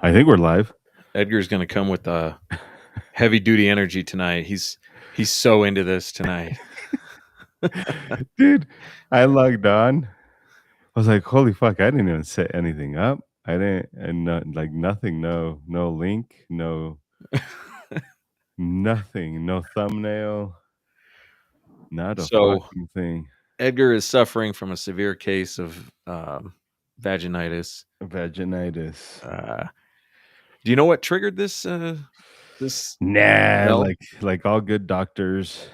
I think we're live. Edgar's going to come with heavy duty energy tonight. He's so into this tonight. Dude, I logged on. I was like, holy fuck, I didn't even set anything up. I didn't, and like nothing, no link, no nothing, no thumbnail, not a So fucking thing. Edgar is suffering from a severe case of vaginitis. Vaginitis. Do you know what triggered this? This Nah, spell? like all good doctors.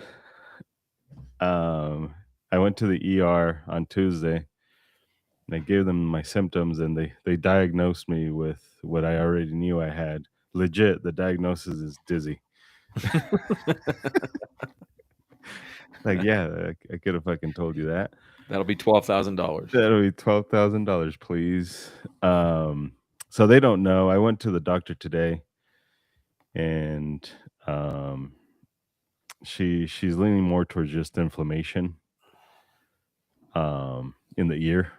I went to the ER on Tuesday. And I gave them my symptoms, and they diagnosed me with what I already knew I had. Legit, the diagnosis is dizzy. Like, yeah, I could have fucking told you that. That'll be $12,000. That'll be $12,000, please. So they don't know. I went to the doctor today, and she's leaning more towards just inflammation in the ear,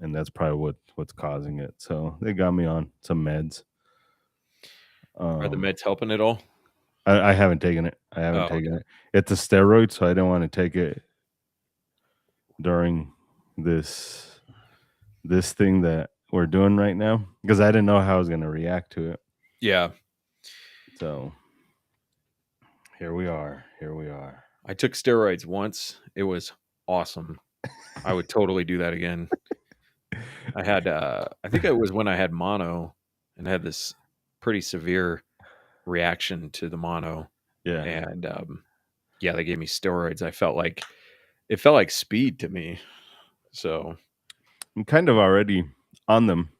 and that's probably what's causing it. So they got me on some meds. Are the meds helping at all? I haven't taken it. I haven't taken it. It's a steroid, so I don't want to take it during this thing that we're doing right now, because I didn't know how I was going to react to it. Yeah. So here we are. I took steroids once. It was awesome. I would totally do that again. I had, I think it was when I had mono and had this pretty severe reaction to the mono. Yeah. And yeah, they gave me steroids. It felt like speed to me. So I'm kind of already on them,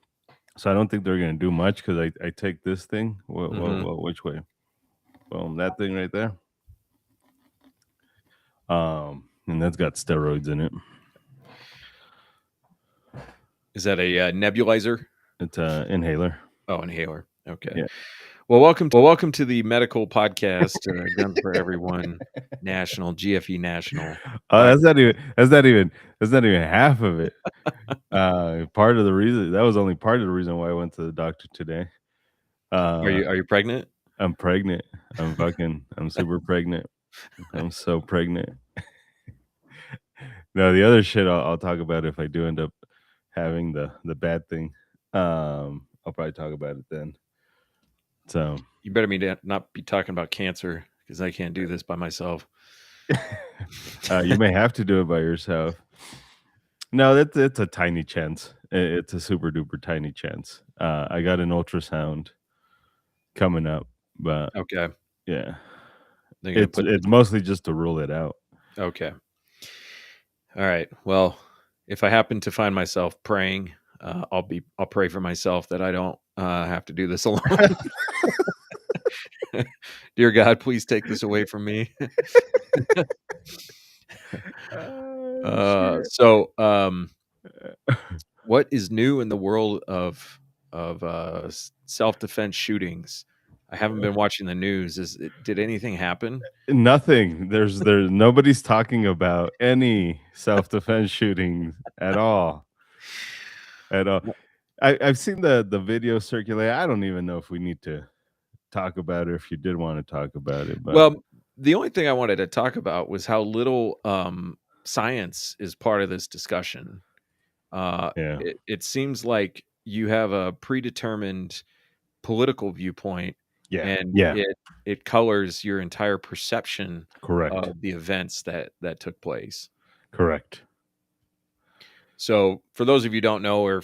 so I don't think they're going to do much, because I take this thing. Which way? Well, that thing right there. And that's got steroids in it. Is that a nebulizer? It's an inhaler. Oh, inhaler. Okay. Yeah. Well, welcome to the medical podcast, Guns for Everyone National, GFE National. Oh, that's not even half of it. Part of the reason, that was only part of the reason why I went to the doctor today. Are you pregnant? I'm pregnant. I'm super pregnant. I'm so pregnant. No, the other shit I'll talk about if I do end up having the bad thing. I'll probably talk about it then. So you better not be talking about cancer, because I can't do this by myself. You may have to do it by yourself. No, it's a tiny chance. It's a super duper tiny chance. I got an ultrasound coming up, but okay, yeah, it's mostly just to rule it out. Okay. All right. Well, if I happen to find myself praying, I'll pray for myself that I don't have to do this alone. Dear God, please take this away from me. What is new in the world of self-defense shootings? I haven't been watching the news. Did anything happen? Nothing. There's nobody's talking about any self-defense shootings at all. I've seen the video circulate. I don't even know if we need to talk about it, if you did want to talk about it. But well, the only thing I wanted to talk about was how little science is part of this discussion. It seems like you have a predetermined political viewpoint, and it colors your entire perception of the events that took place. Correct. So for those of you who don't know, or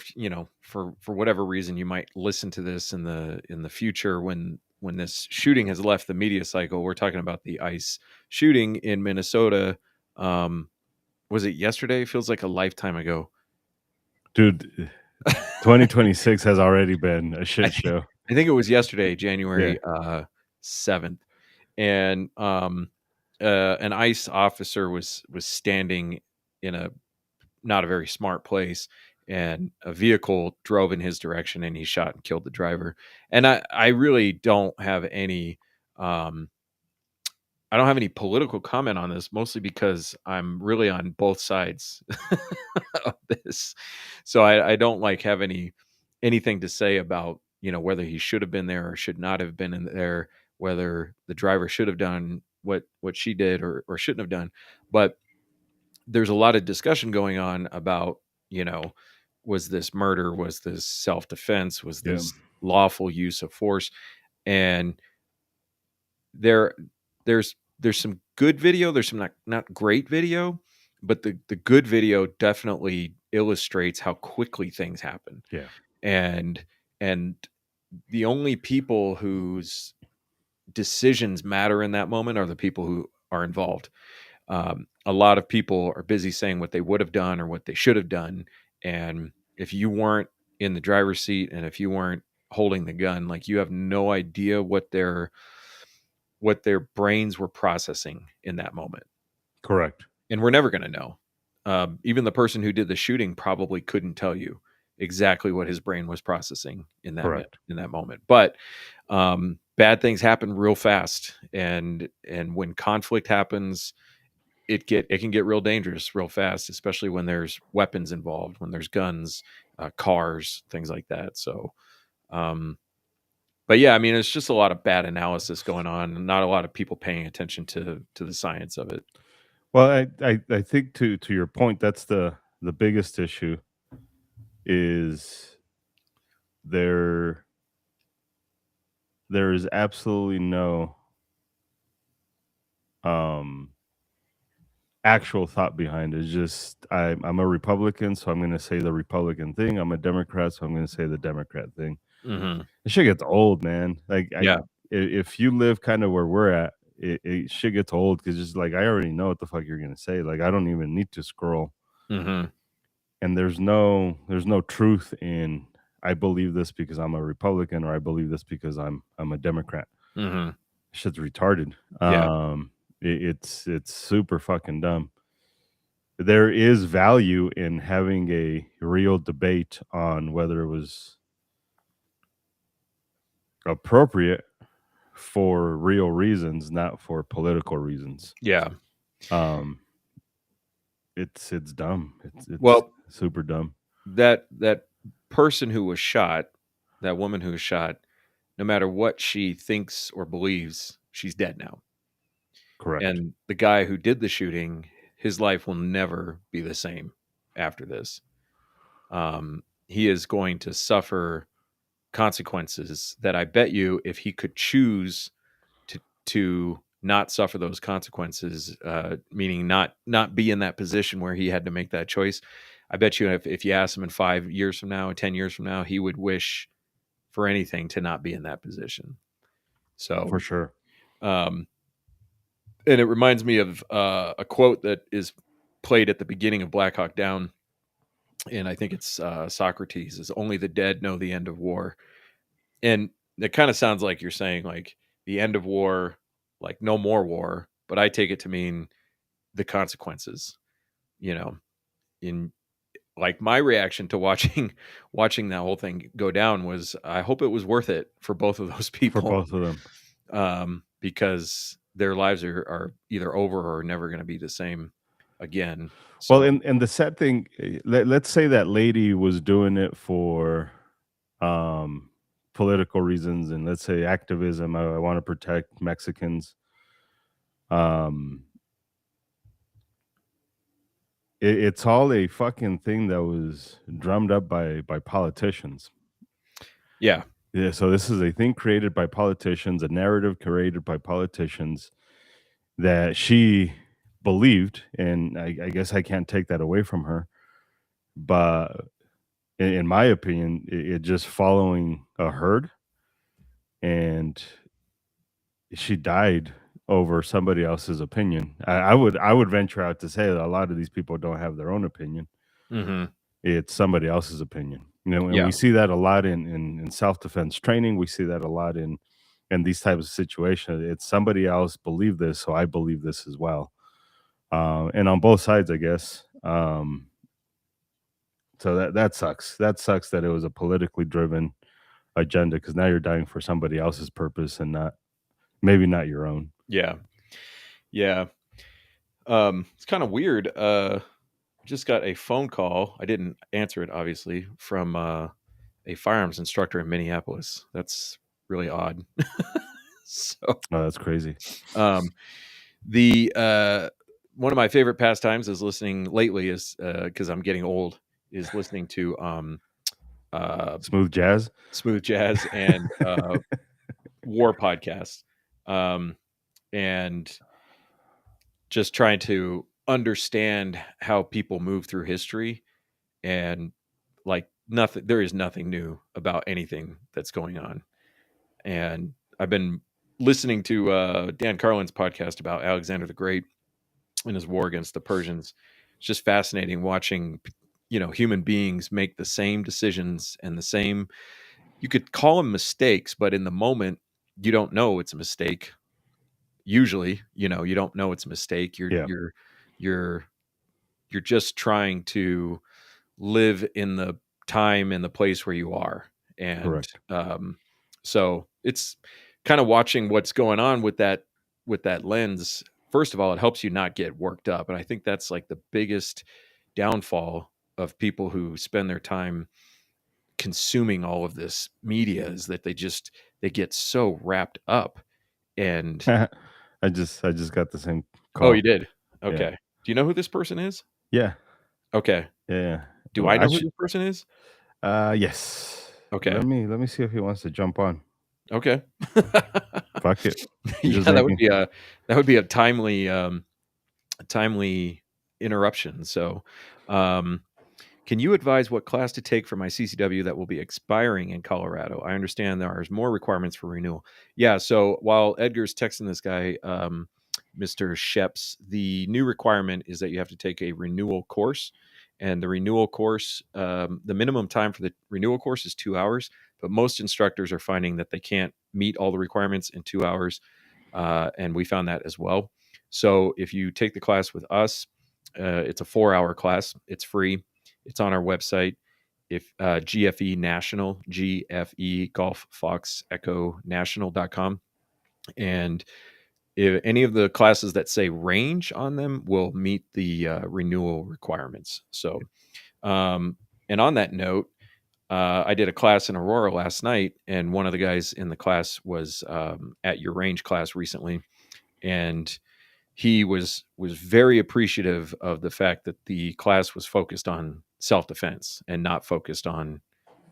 for whatever reason you might listen to this in the future when this shooting has left the media cycle, we're talking about the ICE shooting in Minnesota. Was it yesterday? It feels like a lifetime ago. Dude, 2026 has already been a shit show. I think it was yesterday, January 7th. And an ICE officer was standing in a not a very smart place, and a vehicle drove in his direction, and he shot and killed the driver. And I really don't have any I don't have any political comment on this, mostly because I'm really on both sides of this. So I don't have anything to say about whether he should have been there or should not have been in there, whether the driver should have done what she did or shouldn't have done. But there's a lot of discussion going on about, was this murder? Was this self-defense? Was Yeah. this lawful use of force? And there there's some good video, there's some not great video, but the good video definitely illustrates how quickly things happen. Yeah. And and the only people whose decisions matter in that moment are the people who are involved. A lot of people are busy saying what they would have done or what they should have done, and if you weren't in the driver's seat and if you weren't holding the gun, like, you have no idea what their brains were processing in that moment. Correct. And we're never going to know. Even the person who did the shooting probably couldn't tell you exactly what his brain was processing in Correct. that moment. But bad things happen real fast, and when conflict happens, it can get real dangerous real fast, especially when there's weapons involved, when there's guns, cars, things like that. So, but yeah, I mean, it's just a lot of bad analysis going on, and not a lot of people paying attention to the science of it. Well, I think to your point, that's the biggest issue is there there is absolutely no um actual thought behind it. It's just I'm a Republican, so I'm going to say the Republican thing. I'm a Democrat, so I'm going to say the Democrat thing. Hmm. This shit gets old, man. Like Yeah. if you live kind of where we're at, it shit gets old because just like I already know what the fuck you're gonna say. Like I don't even need to scroll, Hmm. and there's no truth in I believe this because I'm a Republican or I believe this because I'm a Democrat. Hmm. Shit's retarded. Yeah. It's super fucking dumb. There is value in having a real debate on whether it was appropriate for real reasons, not for political reasons. Yeah. Um, it's dumb. It's Well, super dumb. that person who was shot, that woman who was shot, no matter what she thinks or believes, she's dead now. Correct. And the guy who did the shooting, his life will never be the same after this. He is going to suffer consequences that I bet you, if he could choose to not suffer those consequences, meaning not be in that position where he had to make that choice. I bet you, if you ask him in 5 years from now, 10 years from now, he would wish for anything to not be in that position. So, For sure. um, and it reminds me of a quote that is played at the beginning of Black Hawk Down, and I think it's Socrates: "Is only the dead know the end of war." And it kind of sounds like you're saying, like, the end of war, like no more war, but I take it to mean the consequences, you know. In Like, my reaction to watching watching that whole thing go down was, I hope it was worth it for both of those For people, both of them. because their lives are either over or never going to be the same again. Well, So, and the sad thing, let's say that lady was doing it for um political reasons and let's say activism. I want to protect Mexicans. Um it's all a fucking thing that was drummed up by politicians. yeah. Yeah, so this is a thing created by politicians, a narrative created by politicians that she believed, and I guess I can't take that away from her. But in my opinion, it just following a herd, and she died over somebody else's opinion. I would venture out to say that a lot of these people don't have their own opinion. Hmm. It's somebody else's opinion. You know, and Yeah. we see that a lot in self-defense training. We see that a lot in these types of situations. It's somebody else believed this, so I believe this as well. And on both sides, I guess. So that sucks. That sucks that it was a politically driven agenda because now you're dying for somebody else's purpose and not maybe not your own. Yeah. Yeah. It's kind of weird. Just got a phone call. I didn't answer it, obviously, from a firearms instructor in Minneapolis. That's really odd. So, Oh, that's crazy. The one of my favorite pastimes is listening lately is because I'm getting old, is listening to Smooth jazz. smooth jazz and war podcasts, and just trying to understand how people move through history. And like nothing, there is nothing new about anything that's going on. And I've been listening to Dan Carlin's podcast about Alexander the Great in his war against the Persians. It's just fascinating watching, human beings make the same decisions and the same, you could call them mistakes, but in the moment, you don't know it's a mistake. Usually, you don't know it's a mistake. Yeah, You're you're just trying to live in the time and the place where you are. And correct. so it's kind of watching what's going on with that lens. First of all, it helps you not get worked up. And I think that's like the biggest downfall of people who spend their time consuming all of this media, is that they get so wrapped up. And I just got the same oh, you call. did? Yeah, Okay. Do you know who this person is? yeah, Okay. yeah. Do Well, I know who actually, this person is? yes. Okay. Let me see if he wants to jump on. Okay. Fuck it. I'm Yeah, just making. that would be a timely interruption. So, um, can you advise what class to take for my CCW that will be expiring in Colorado? I understand there are more requirements for renewal. Yeah. So while Edgar's texting this guy, Mr. Sheps, the new requirement is that you have to take a renewal course. And the renewal course, the minimum time for the renewal course is 2 hours, but most instructors are finding that they can't meet all the requirements in 2 hours. And we found that as well. So if you take the class with us, it's a 4-hour class. It's free. It's on our website. If GFE National, GFE Golf Fox Echo National.com. And if any of the classes that say range on them will meet the renewal requirements. So, and on that note, I did a class in Aurora last night, and one of the guys in the class was at your range class recently, and he was very appreciative of the fact that the class was focused on self-defense and not focused on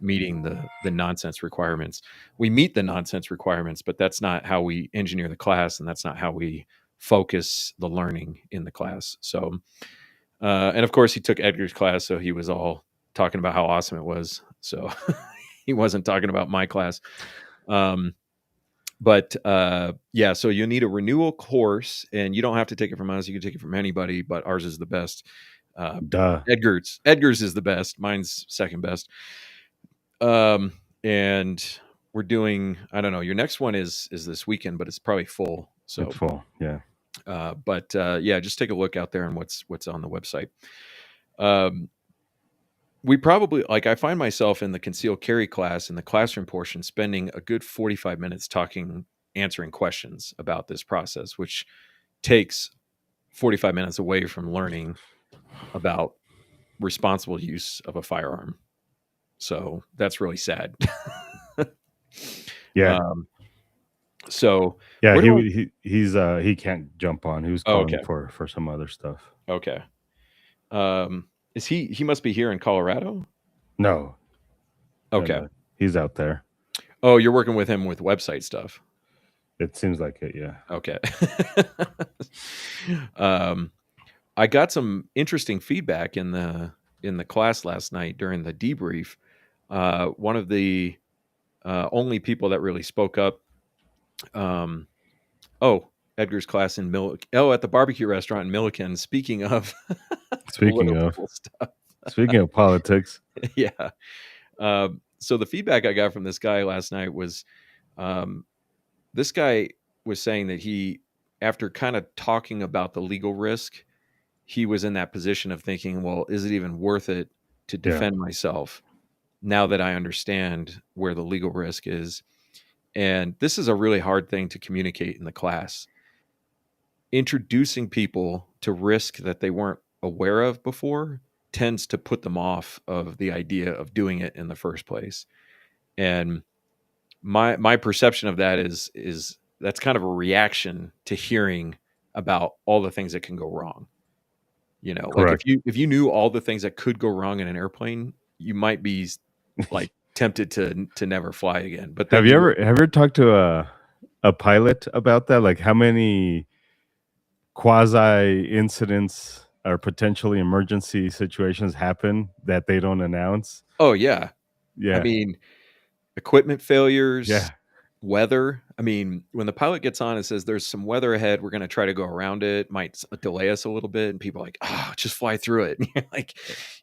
meeting the nonsense requirements. We meet the nonsense requirements, but that's not how we engineer the class, and that's not how we focus the learning in the class. So, and of course, he took Edgar's class, so he was all talking about how awesome it was. So he wasn't talking about my class. Um, but yeah, so you need a renewal course, and you don't have to take it from us. You can take it from anybody, but ours is the best. Uh, Duh. Edgar's is the best. Mine's second best. And we're doing, I don't know, your next one is this weekend, but it's probably full. It's So, full. Yeah. but yeah, just take a look out there and what's on the website. Um, we probably, like, I find myself in the concealed carry class in the classroom portion spending a good 45 minutes answering questions about this process, which takes 45 minutes away from learning about responsible use of a firearm. So that's really sad. Yeah. um, so Yeah. where do I? He can't jump on. He was Oh, calling okay. for some other stuff. Okay. Is he must be here in Colorado? No, no, Okay. no. He's out there. Oh, you're working with him with website stuff. It seems like it. Yeah. Okay. um, I got some interesting feedback in the class last night during the debrief. One of the only people that really spoke up. Um, Edgar's class in at the barbecue restaurant in Milliken. Speaking of Speaking of political stuff, speaking of politics. yeah. So the feedback I got from this guy last night was, um, this guy was saying that he, after kind of talking about the legal risk, he was in that position of thinking, well, is it even worth it to Yeah. defend myself now that I understand where the legal risk is? And this is a really hard thing to communicate in the class. Introducing people to risk that they weren't aware of before tends to put them off of the idea of doing it in the first place. And my perception of that is that's kind of a reaction to hearing about all the things that can go wrong. You know, like Correct. if you knew all the things that could go wrong in an airplane, you might be like tempted to never fly again. But then you Have you ever talked to a pilot about that? Like how many quasi incidents or potentially emergency situations happen that they don't announce? oh yeah. I Yeah. mean, equipment failures, Yeah. weather. I mean, when the pilot gets on and says there's some weather ahead, we're going to try to go around it, might delay us a little bit, and people are like, "Oh, just fly through it." And you're like,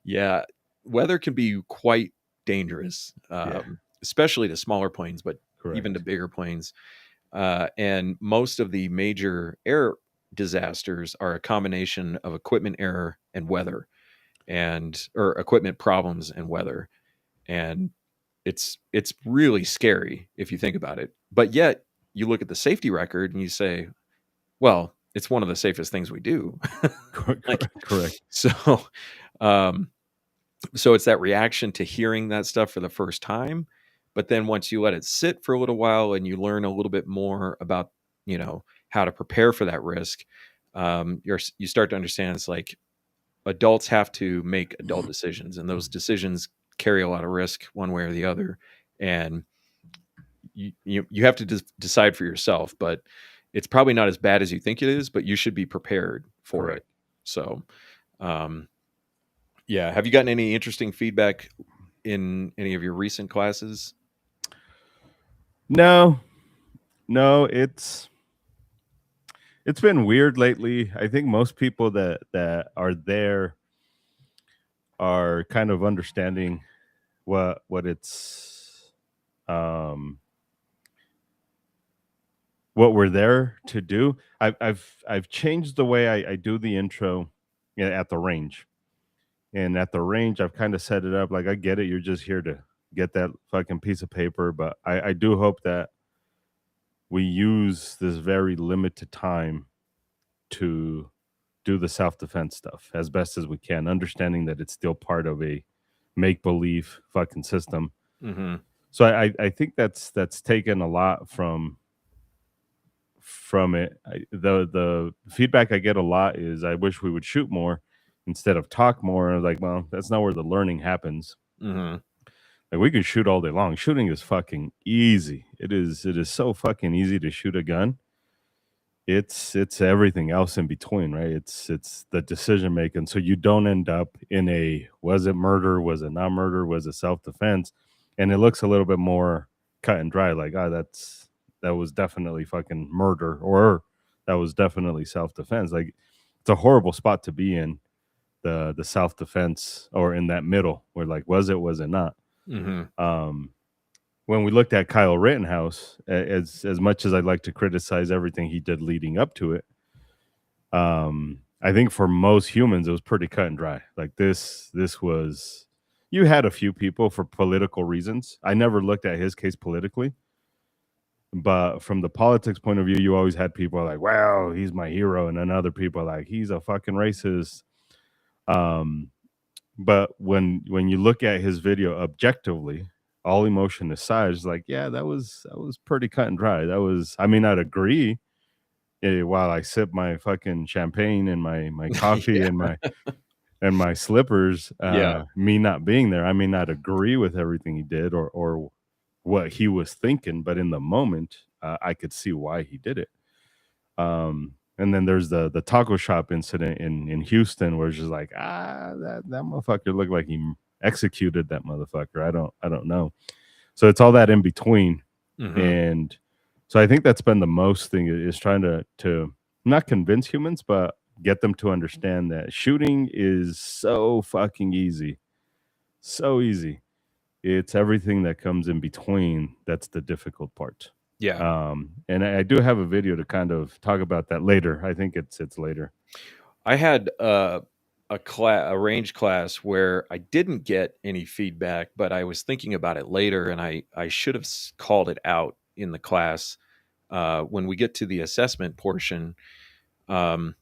yeah, weather can be quite dangerous, Yeah. especially to smaller planes, but even to Correct. bigger planes. And most of the major air disasters are a combination of equipment error and weather, and or equipment problems and weather. And it's really scary if you think about it. But yet you look at the safety record and you say, well, it's one of the safest things we do. Like, Correct. so um so it's that reaction to hearing that stuff for the first time. But then once you let it sit for a little while and you learn a little bit more about, how to prepare for that risk, you start to understand it's like adults have to make adult decisions, and those decisions carry a lot of risk one way or the other. And you have to decide for yourself, but it's probably not as bad as you think it is, but you should be prepared for it. Correct. So, um, yeah. Have you gotten any interesting feedback in any of your recent classes? No, no, it's been weird lately. I think most people that are there are kind of understanding what it's um what we're there to do. I've changed the way I do the intro, at the range. And at the range, I've kind of set it up like I get it. You're just here to get that fucking piece of paper, but I do hope that we use this very limited time to do the self defense stuff as best as we can, understanding that it's still part of a make believe fucking system. Mm-hmm. So I think that's taken a lot from it. The feedback I get a lot is I wish we would shoot more instead of talk more. And I was like, well, that's not where the learning happens. Mm-hmm. Like we can shoot all day long. Shooting is fucking easy. It is so fucking easy to shoot a gun. It's everything else in between, right? It's the decision making. So you don't end up in a was it murder, was it not murder, was it self defense, and it looks a little bit more cut and dry. Like that was definitely fucking murder, or that was definitely self defense. Like it's a horrible spot to be in, the self defense, or in that middle where like was it not. Mm-hmm. Um, when we looked at Kyle Rittenhouse, as much as I'd like to criticize everything he did leading up to it, I think for most humans it was pretty cut and dry. Like this was, you had a few people for political reasons. I never looked at his case politically, but from the politics point of view, you always had people like, "Well, he's my hero," and then other people like, "He's a fucking racist." Um, but when you look at his video objectively, all emotion aside, it's like, yeah, that was pretty cut and dry. That was, I may not agree, while I sip my fucking champagne and my coffee Yeah. and my slippers, Yeah. me not being there, I may not agree with everything he did, or what he was thinking, but in the moment, I could see why he did it. And then there's the taco shop incident in Houston, where it's just like, that motherfucker looked like he executed that motherfucker. I don't know. So it's all that in between, Mm-hmm. and so I think that's been the most thing, is trying to not convince humans, but get them to understand that shooting is so fucking easy, so easy. It's everything that comes in between that's the difficult part. Yeah. And I do have a video to kind of talk about that later. I think it's later. I had a range class where I didn't get any feedback, but I was thinking about it later, and I should have called it out in the class. When we get to the assessment portion, um,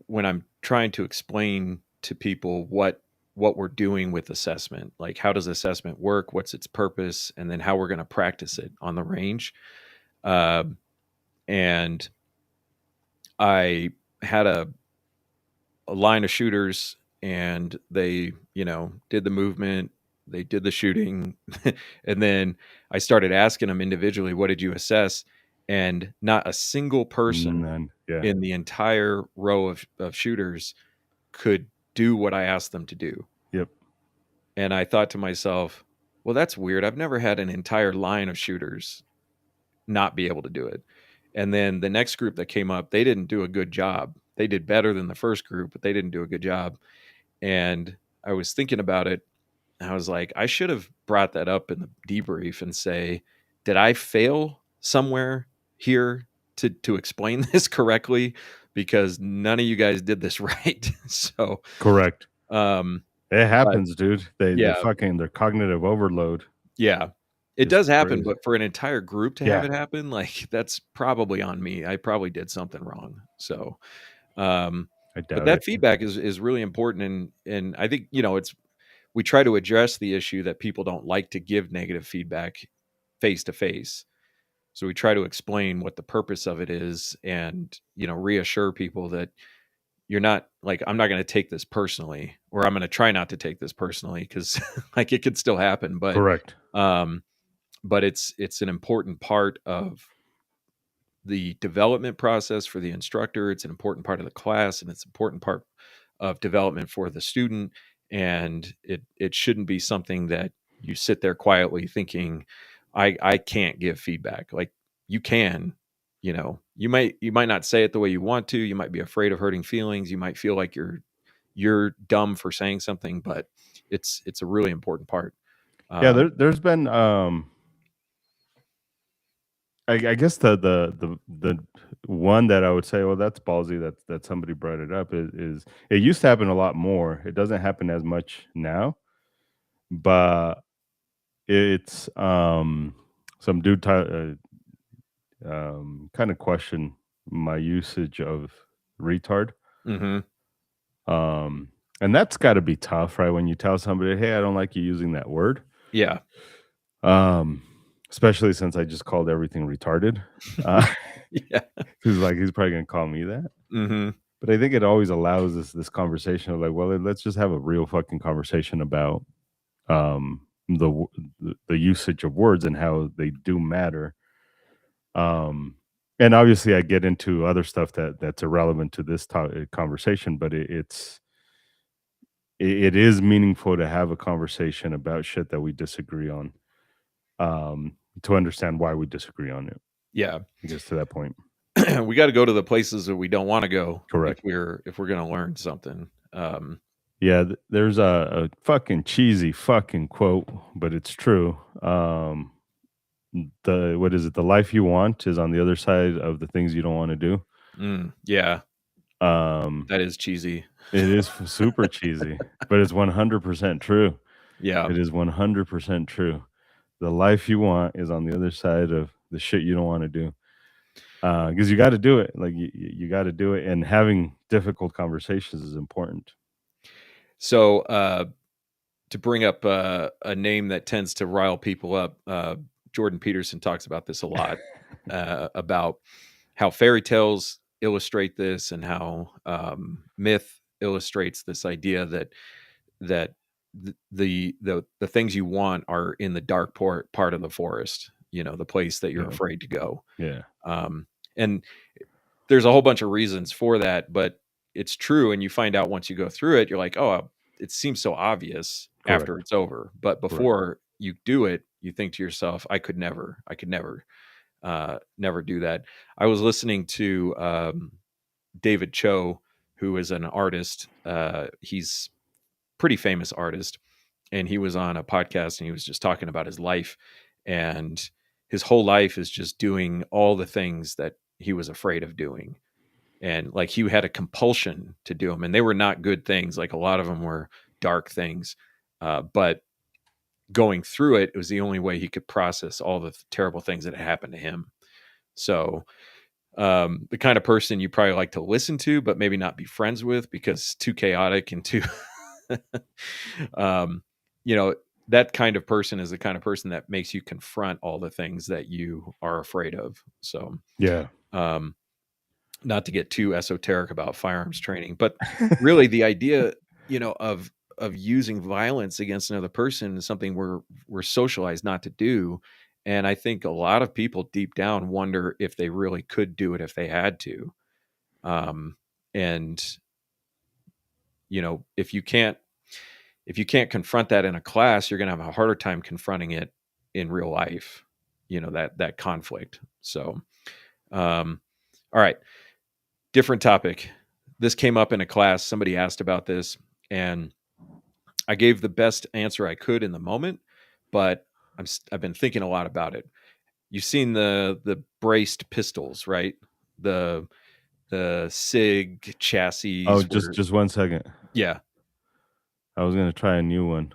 when I'm trying to explain to people what we're doing with assessment. Like, how does assessment work? What's its purpose? And then how we're going to practice it on the range. And I had a line of shooters, and they, did the movement, they did the shooting. And then I started asking them individually, what did you assess? And not a single person None. Yeah. in the entire row of shooters could do what I asked them to do. Yep. And I thought to myself, well, that's weird. I've never had an entire line of shooters not be able to do it. And then the next group that came up, they didn't do a good job. They did better than the first group, but they didn't do a good job. And I was thinking about it. And I was like, I should have brought that up in the debrief and say, did I fail somewhere here to explain this correctly? Because none of you guys did this right. So Correct. It but happens, dude. They yeah, fucking their cognitive overload yeah. It is does happen, crazy. but for an entire group to have Yeah, it happen, like, that's probably on me. I probably did something wrong. So, um, I but doubt that it. feedback is really important, and I think, it's we try to address the issue that people don't like to give negative feedback face to face. So we try to explain what the purpose of it is, and, reassure people that you're not like, I'm not going to take this personally, or I'm going to try not to take this personally, because like, it could still happen. Correct. Um, but it's an important part of the development process for the instructor. It's an important part of the class, and it's an important part of development for the student. And it shouldn't be something that you sit there quietly thinking, I can't give feedback. Like, you can, you might not say it the way you want to. You might be afraid of hurting feelings. You might feel like you're dumb for saying something, but it's a really important part. Yeah, Um, there's been I guess the one that I would say, well, that's ballsy that somebody brought it up is it used to happen a lot more. It doesn't happen as much now, but it's some dude kind of question my usage of retard. mhm. Um and that's got to be tough, right? When you tell somebody, "Hey, I don't like you using that word." Yeah. Um Especially since I just called everything retarded. Uh Yeah. he's probably going to call me that. Mhm. But I think it always allows this conversation of like, well, let's just have a real fucking conversation about the usage of words and how they do matter. Um, and obviously, I get into other stuff that's irrelevant to this conversation, but it is meaningful to have a conversation about shit that we disagree on, to understand why we disagree on it. Yeah. I guess to that point, We gotta go to the places that we don't wanna go if correct. we're gonna learn something. Yeah, there's a fucking cheesy fucking quote, but it's true. The what is it? The life you want is on the other side of the things you don't want to do. Yeah, Um, that is cheesy. it is super cheesy, but it's 100% true. Yeah, It is 100% true. The life you want is on the other side of the shit you don't want to do. Because you got to do it. Like you got to do it, and having difficult conversations is important. so, to bring up, a name that tends to rile people up, Jordan Peterson talks about this a lot, about how fairy tales illustrate this, and how, myth illustrates this idea that the things you want are in the dark part of the forest, the place that you're Yeah, afraid to go. yeah, And there's a whole bunch of reasons for that, but it's true. And you find out once you go through it, you're like, oh, it seems so obvious after correct, it's over. But correct. before you do it, you think to yourself, I could never, never do that. I was listening to, David Cho, who is an artist. He's pretty famous artist, and he was on a podcast, and he was just talking about his life, and his whole life is just doing all the things that he was afraid of doing. And like, he had a compulsion to do them, and they were not good things. Like, a lot of them were dark things, but going through it was the only way he could process all the terrible things that had happened to him. So The kind of person you probably like to listen to, but maybe not be friends with because it's too chaotic and too, um, you know, that kind of person is the kind of person that makes you confront all the things that you are afraid of. So, Yeah. um, not to get too esoteric about firearms training, but really the idea, of using violence against another person is something we're socialized not to do. And I think a lot of people deep down wonder if they really could do it if they had to. And if you can't confront that in a class, you're going to have a harder time confronting it in real life. That conflict. So, um, all right, different topic. This came up in a class. Somebody asked about this, and I gave the best answer I could in the moment, but I've been thinking a lot about it. You've seen the braced pistols, right? The SIG chassis Oh, just where, just 1 second. yeah. I was gonna try a new one.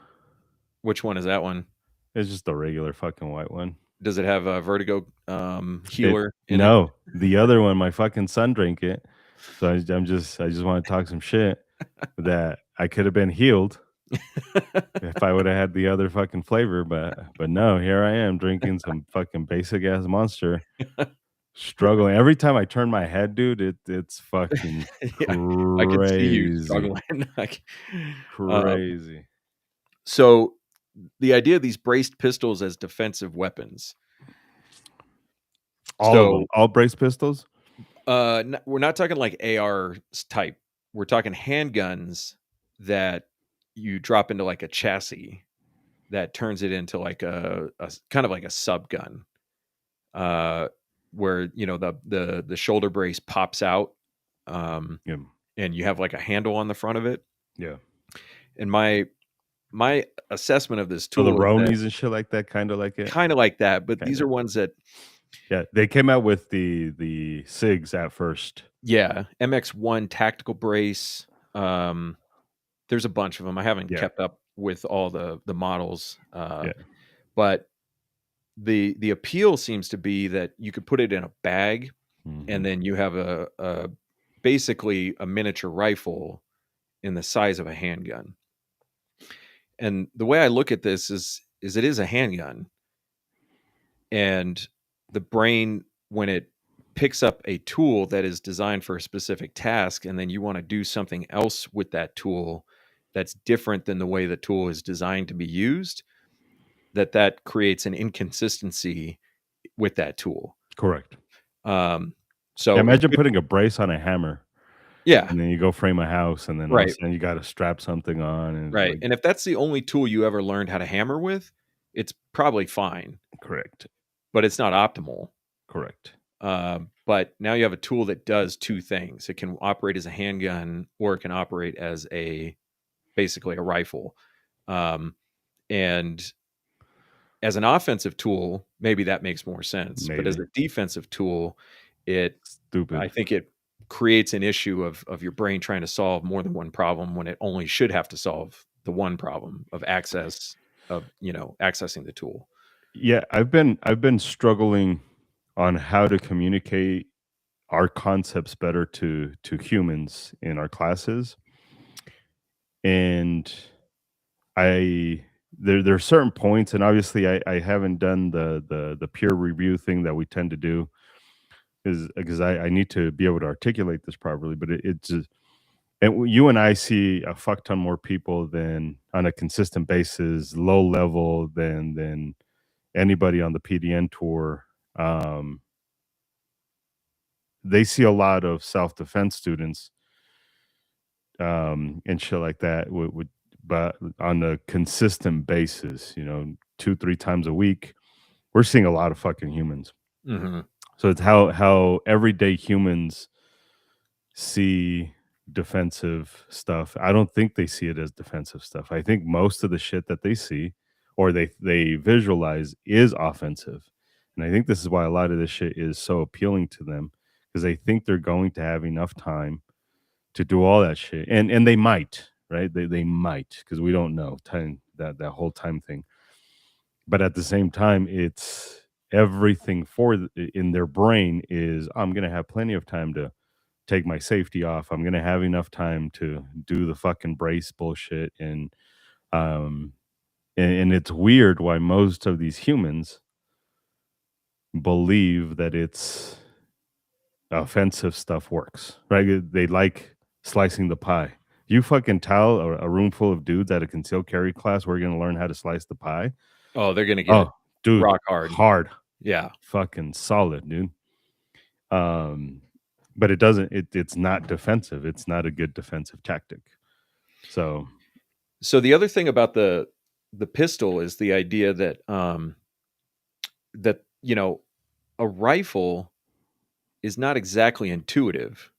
Which one is that one? It's just a regular fucking white one. Does it have a vertigo It healer in it? No, the other one, my fucking son drank it, so I just wanna talk some shit that I could have been healed if I woulda had the other fucking flavor, but no, here I am drinking some fucking basic ass Monster, struggling. Every time I turn my head, dude, it's fucking Yeah, I could see you crazy, struggling. Like, um, crazy. so the idea of these braced pistols as defensive weapons. All of them, So, all brace pistols? we're not talking like AR type. We're talking handguns that you drop into like a chassis that turns it into like kind of like a sub gun, uh, where the shoulder brace pops out, um, Yeah, and you have like a handle on the front of it. yeah. And my assessment of this So the tool is that Ronies and shit like that, kinda like it? kind of like that, but these Kinda. are ones that, Yeah, they came out with the SIGs at first. yeah, MX1 tactical brace. There's a bunch of them. I haven't Yeah, kept up with all the models, yeah. but the appeal seems to be that you could put it in a bag, and Mhm. then you have a basically a miniature rifle in the size of a handgun. And the way I look at this is it is a handgun, and the brain, when it picks up a tool that is designed for a specific task, and then you want to do something else with that tool that's different than the way the tool is designed to be used, that creates an inconsistency with that tool. Correct. um Yeah, so a imagine good putting a brace on a hammer, Yeah, and then you go frame a house, and then all of a right, sudden you gotta strap something on, and it's right. like And if that's the only tool you ever learned how to hammer with, it's probably fine, correct, but it's not optimal. correct. But now you have a tool that does two things. It can operate as a handgun, or it can operate as basically a rifle. Um, and as an offensive tool, maybe that makes more sense. But as Maybe. a defensive tool, it I Stupid. think it creates an issue of your brain trying to solve more than one problem when it only should have to solve the one problem of accessing the tool. Yeah, I've been struggling on how to communicate our concepts better to humans in our classes, and I there are certain points, and obviously I haven't done the peer review thing that we tend to do, is because I need to be able to articulate this properly, but it's just, you and I see a fuck ton more people than on a consistent basis, low level than anybody on the PDN tour. Um, they see a lot of self defense students, and shit like that. But on a consistent basis, 2 3 times a week, we're seeing a lot of fucking humans. Hmm. So it's how everyday humans see defensive stuff. I don't think they see it as defensive stuff. I think most of the shit that they see or they visualize is offensive. And I think this is why a lot of this shit is so appealing to them, because they think they're going to have enough time to do all that shit. And they might, right? They might, because we don't know time, that whole time thing. But at the same time, it's everything in their brain is, I'm going to have plenty of time to take my safety off. I'm going to have enough time to do the fucking brace bullshit. Um, and it's weird why most of these humans believe that it's offensive stuff works, right? They like slicing the pie. You fucking tell a room full of dudes at a concealed carry class we're going to learn how to slice the pie. Oh, they're gonna get it Oh, dude, rock hard. hard, Yeah. fucking solid, dude. Um, but it doesn't. It's not defensive. It's not a good defensive tactic. So the other thing about the pistol is the idea that that a rifle is not exactly intuitive.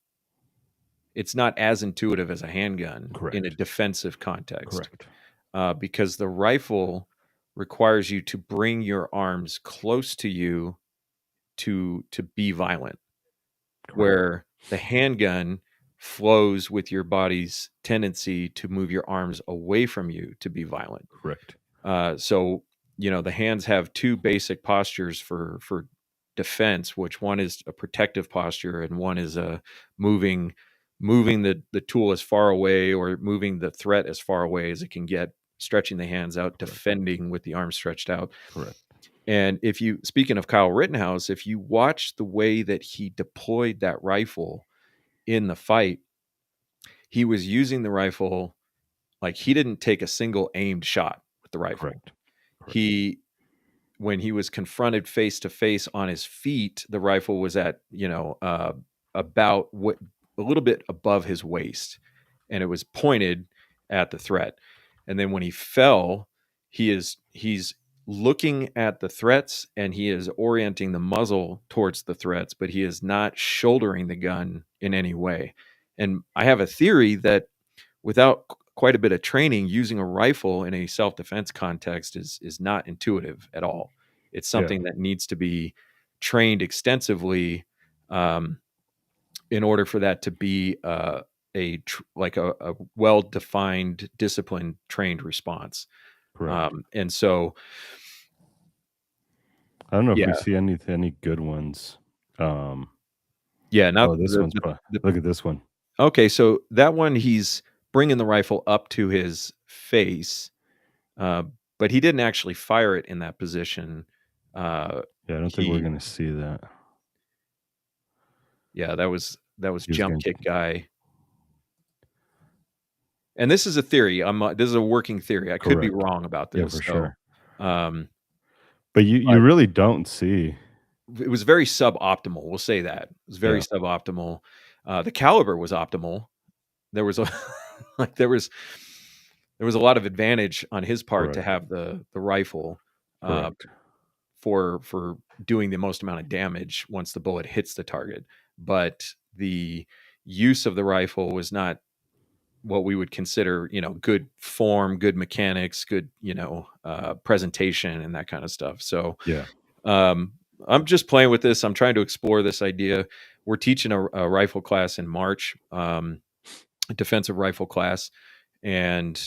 It's not as intuitive as a handgun in a correct, defensive context, correct, because the rifle requires you to bring your arms close to you to be violent, correct, where the handgun flows with your body's tendency to move your arms away from you to be violent. correct, So the hands have two basic postures for defense, which one is a protective posture and one is a moving the tool as far away or moving the threat as far away as it can get, stretching the hands out, correct, defending with the arms stretched out. correct. And if you, speaking of Kyle Rittenhouse, if you watch the way that he deployed that rifle in the fight, he was using the rifle like he didn't take a single aimed shot with the rifle. Correct. He, when he was confronted face to face on his feet, the rifle was at about what, a little bit above his waist, and it was pointed at the threat. And then when he fell, he's looking at the threats and he is orienting the muzzle towards the threats, but he is not shouldering the gun in any way. And I have a theory that without quite a bit of training, using a rifle in a self-defense context is not intuitive at all. It's something that needs to be trained extensively in order for that to be a well-defined, disciplined, trained response. And so, I don't know if we see any good ones. Yeah, not this one's look at this one. Okay, so that one, he's bringing the rifle up to his face, but he didn't actually fire it in that position. Yeah, I don't think we're gonna see that. Yeah, that was jump kick guy. And this is a theory. This is a working theory. I could be wrong about this. Yeah, for sure. But you really don't see. It was very suboptimal. We'll say that. It was very suboptimal. The caliber was optimal. There was a there was a lot of advantage on his part to have the rifle for doing the most amount of damage once the bullet hits the target. But the use of the rifle was not what we would consider, good form, good mechanics, good, presentation and that kind of stuff. So I'm just playing with this. I'm trying to explore this idea. We're teaching a rifle class in March, a defensive rifle class. And,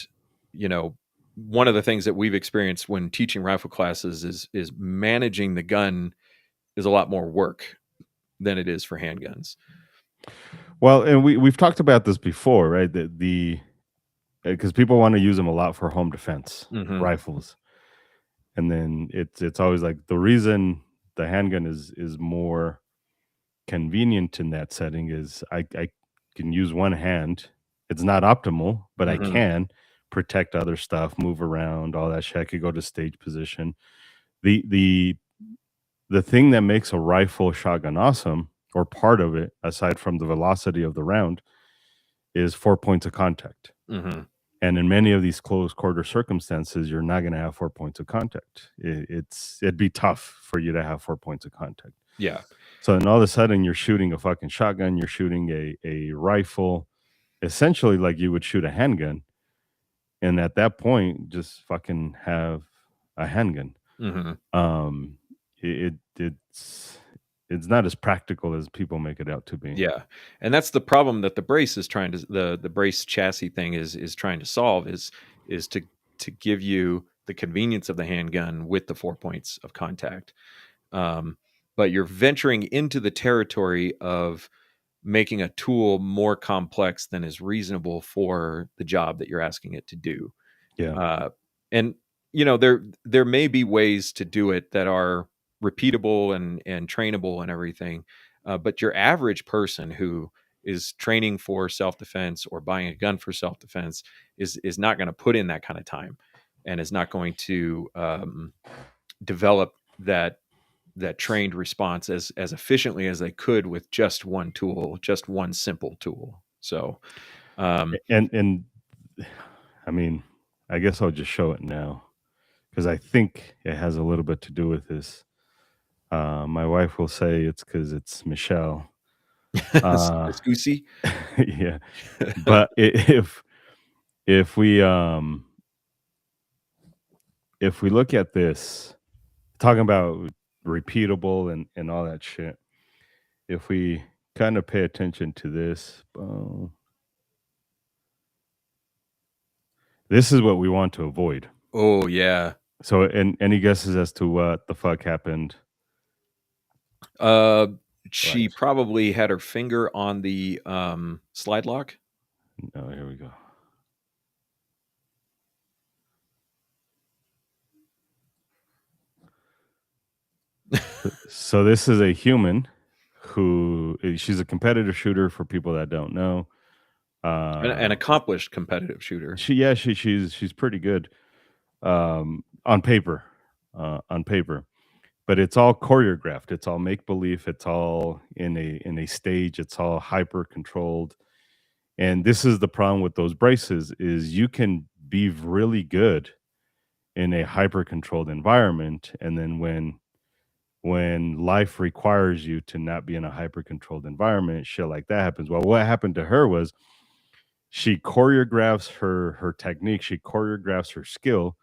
one of the things that we've experienced when teaching rifle classes is managing the gun is a lot more work than it is for handguns. Well, and we've talked about this before, right? Because people want to use them a lot for home defense rifles, and then it's always like the reason the handgun is more convenient in that setting is I can use one hand. It's not optimal, but I can protect other stuff, move around, all that shit. I could go to stage position. The thing that makes a rifle shotgun awesome, or part of it, aside from the velocity of the round, is 4 points of contact. And in many of these close quarter circumstances, you're not going to have 4 points of contact. It'd be tough for you to have 4 points of contact. Yeah. So then all of a sudden you're shooting a fucking shotgun, you're shooting a rifle, essentially like you would shoot a handgun. And at that point, just fucking have a handgun. It's not as practical as people make it out to be. Yeah. And that's the problem that the brace is trying to, the brace chassis thing is trying to solve is to give you the convenience of the handgun with the 4 points of contact. But you're venturing into the territory of making a tool more complex than is reasonable for the job that you're asking it to do. Yeah. And there may be ways to do it that are repeatable and trainable and everything, but your average person who is training for self-defense or buying a gun for self-defense is not going to put in that kind of time, and is not going to develop that trained response as efficiently as they could with just one tool, just one simple tool. So And I mean, I guess I'll just show it now because I think it has a little bit to do with this. My wife will say it's because it's Michelle. Uh, Scusi. yeah, but if we if we look at this, talking about repeatable and all that shit, if we kind of pay attention to this, this is what we want to avoid. Oh yeah. So, and any guesses as to what the fuck happened? Uh, she Right. probably had her finger on the slide lock. No, here we go. So this is a human who she's a competitive shooter for people that don't know. An Uh, accomplished competitive shooter. she's pretty good on paper, on paper, but it's all choreographed. It's all make believe. It's all in a stage. It's all hyper controlled. And this is the problem with those braces is you can be really good in a hyper controlled environment, and then when life requires you to not be in a hyper controlled environment, shit like that happens. Well, what happened to her was she choreographs her technique, she choreographs her skill.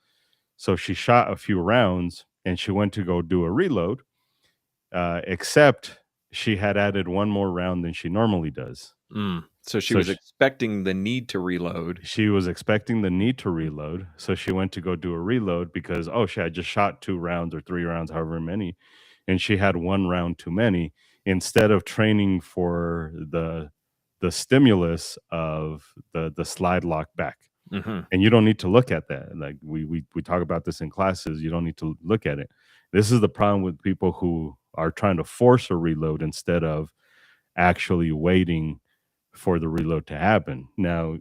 So she shot a few rounds and she went to go do a reload, except she had added one more round than she normally does. So she So was expecting the need to reload. she was expecting the need to reload. So she went to go do a reload because, oh, she had just shot 2 rounds or 3 rounds, however many, and she had one round too many. Instead of training for the stimulus of the slide lock back. Mm-hmm. And you don't need to look at that. Like we talk about this in classes. You don't need to look at it. This is the problem with people who are trying to force a reload instead of actually waiting for the reload to happen. Now,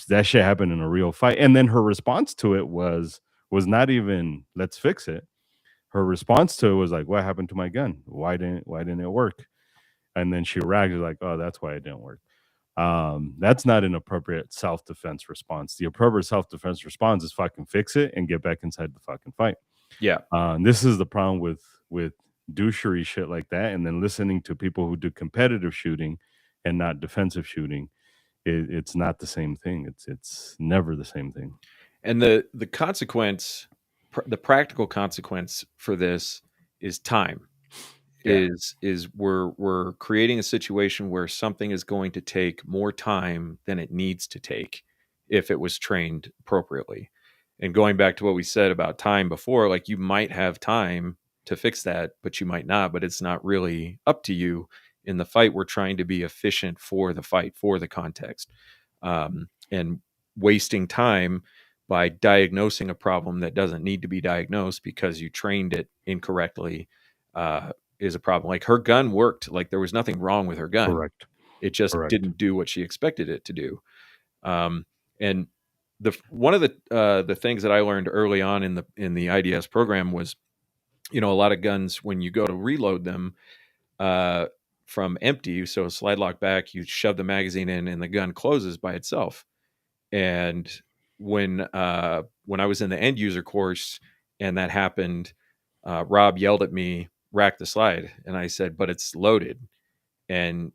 that shit happened in a real fight. And then her response to it was not even let's fix it. Her response to it was like, what happened to my gun? Why didn't it work? And then she reacted like, oh, that's why it didn't work. That's not an appropriate self-defense response. The appropriate self-defense response is fucking fix it and get back inside the fucking fight. Yeah. This is the problem with douchery shit like that, and then listening to people who do competitive shooting and not defensive shooting. It's not the same thing. It's never the same thing. And the consequence, the practical consequence for this is time. Yeah, Is we're creating a situation where something is going to take more time than it needs to take if it was trained appropriately. And going back to what we said about time before, like you might have time to fix that, but you might not, but it's not really up to you. In the fight, we're trying to be efficient for the fight, for the context. And wasting time by diagnosing a problem that doesn't need to be diagnosed because you trained it incorrectly is a problem. Like her gun worked, like there was nothing wrong with her gun. correct, It just correct, didn't do what she expected it to do. And the one of the things that I learned early on in the IDS program was, a lot of guns when you go to reload them uh, from empty, so slide lock back, you shove the magazine in, and the gun closes by itself. And when I was in the end user course and that happened, Rob yelled at me, "Rack the slide," and I said, "But it's loaded." And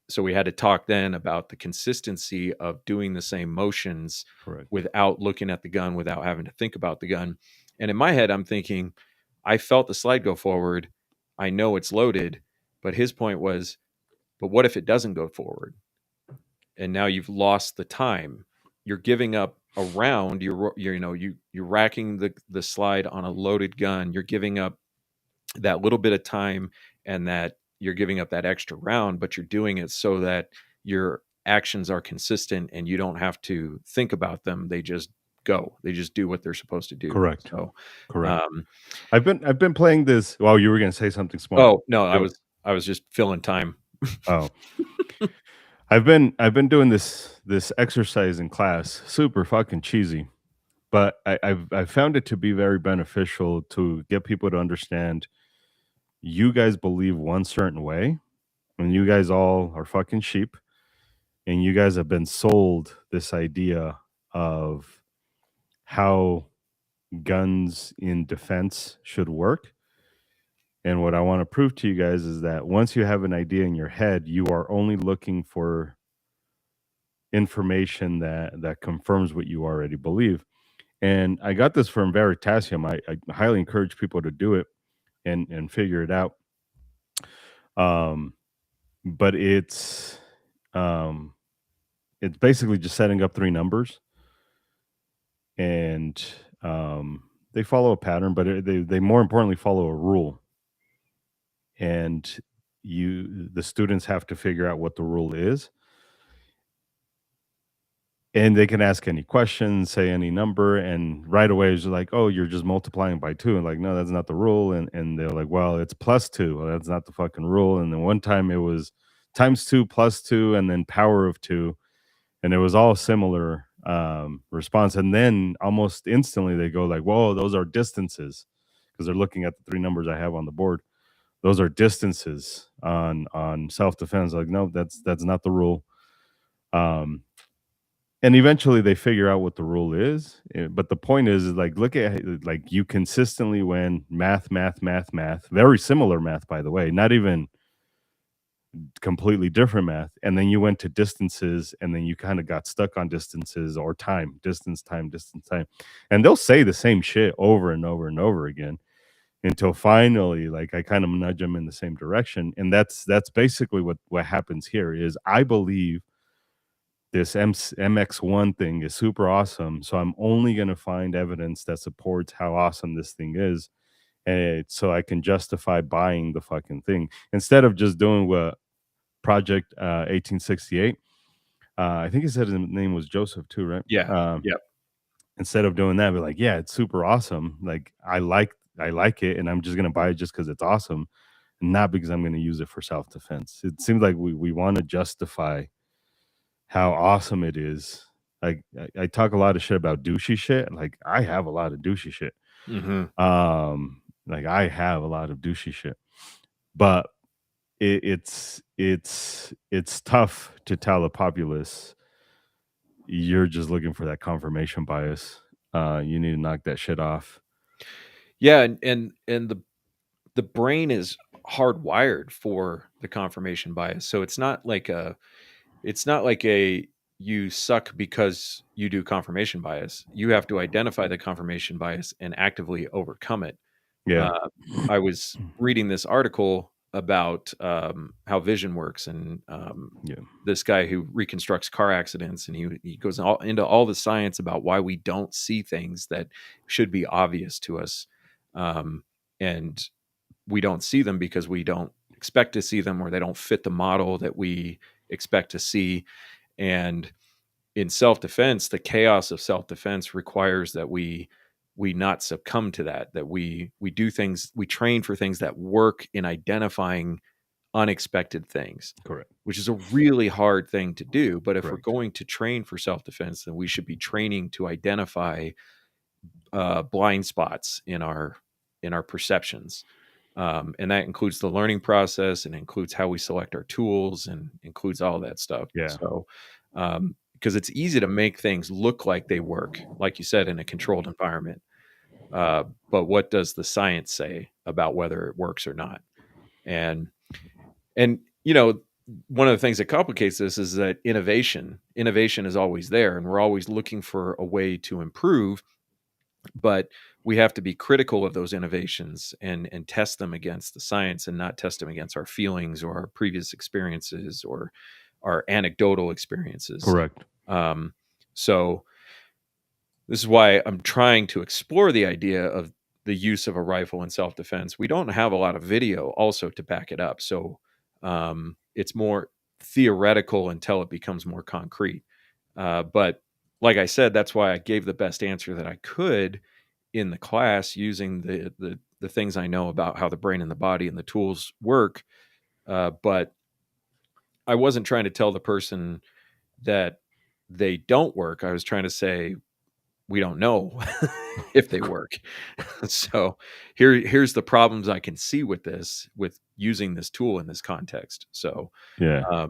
so we had to talk then about the consistency of doing the same motions correct. without looking at the gun, without having to think about the gun. And in my head, I'm thinking, I felt the slide go forward. I know it's loaded. But his point was, but what if it doesn't go forward? And now you've lost the time. You're giving up a round. You're racking the slide on a loaded gun. You're giving up that little bit of time, and that you're giving up that extra round, but you're doing it so that your actions are consistent and you don't have to think about them. They just go. They just do what they're supposed to do. Correct. So, Correct. um, I've been playing this. Well, you were gonna say something smart. oh no, Do it. I was just filling time. Oh, I've been doing this exercise in class. Super fucking cheesy, but I've found it to be very beneficial to get people to understand. You guys believe one certain way, and you guys all are fucking sheep, and you guys have been sold this idea of how guns in defense should work. And what I want to prove to you guys is that once you have an idea in your head, you are only looking for information that confirms what you already believe. And I got this from Veritasium. I highly encourage people to do it and figure it out. Um, but um, it's basically just setting up three numbers, and they follow a pattern, but they more importantly follow a rule. And the students have to figure out what the rule is, and they can ask any questions, say any number, and right away it's like, "Oh, you're just multiplying by 2." And like, "No, that's not the rule." And they're like, "Well, it's plus 2." Well, that's not the fucking rule. And then one time it was times 2 plus 2 and then power of 2, and it was all similar response. And then almost instantly they go like, "Whoa, those are distances," because they're looking at the three numbers I have on the board. Those are distances on self-defense. Like, "No, that's not the rule." Um and eventually they figure out what the rule is, but the point is like, look at, like, you consistently win math, math, math, math, very similar math, by the way, not even completely different math, and then you went to distances, and then you kind of got stuck on distances or time, distance, time, distance, time, and they'll say the same shit over and over and over again until finally, like, I kind of nudge them in the same direction. And that's basically what happens here is I believe this MX1 thing is super awesome. So I'm only going to find evidence that supports how awesome this thing is. And so I can justify buying the fucking thing instead of just doing what Project 1868. I think he said his name was Joseph too, right? Yeah. Yeah. Instead of doing that, be like, yeah, it's super awesome. Like I like it, and I'm just gonna buy it just because it's awesome, not because I'm gonna use it for self defense. It seems like we want to justify how awesome it is. Like I talk a lot of shit about douchey shit. Like I have a lot of douchey shit. Hmm. Like I have a lot of douchey shit, but it's tough to tell a populace you're just looking for that confirmation bias. You need to knock that shit off. Yeah, and the brain is hardwired for the confirmation bias. So it's not like a you suck because you do confirmation bias. You have to identify the confirmation bias and actively overcome it. Yeah, Uh, I was reading this article about how vision works, and yeah, this guy who reconstructs car accidents, and he goes into all the science about why we don't see things that should be obvious to us, and we don't see them because we don't expect to see them, or they don't fit the model that we expect to see. And in self-defense, the chaos of self-defense requires that we not succumb to that, that we do things, we train for things that work in identifying unexpected things, correct, which is a really hard thing to do. But if we're correct, going to train for self-defense, then we should be training to identify blind spots in our perceptions, and that includes the learning process, and includes how we select our tools, and includes all that stuff. yeah, So, because it's easy to make things look like they work, like you said, in a controlled environment. But what does the science say about whether it works or not? And you know, one of the things that complicates this is that innovation is always there, and we're always looking for a way to improve, but we have to be critical of those innovations and test them against the science, and not test them against our feelings or our previous experiences or our anecdotal experiences. correct. So this is why I'm trying to explore the idea of the use of a rifle in self-defense. We don't have a lot of video also to back it up. So it's more theoretical until it becomes more concrete. But like I said, that's why I gave the best answer that I could in the class using the things I know about how the brain and the body and the tools work. But I wasn't trying to tell the person that they don't work. I was trying to say we don't know if they work. So here's the problems I can see with this, with using this tool in this context. So Yeah.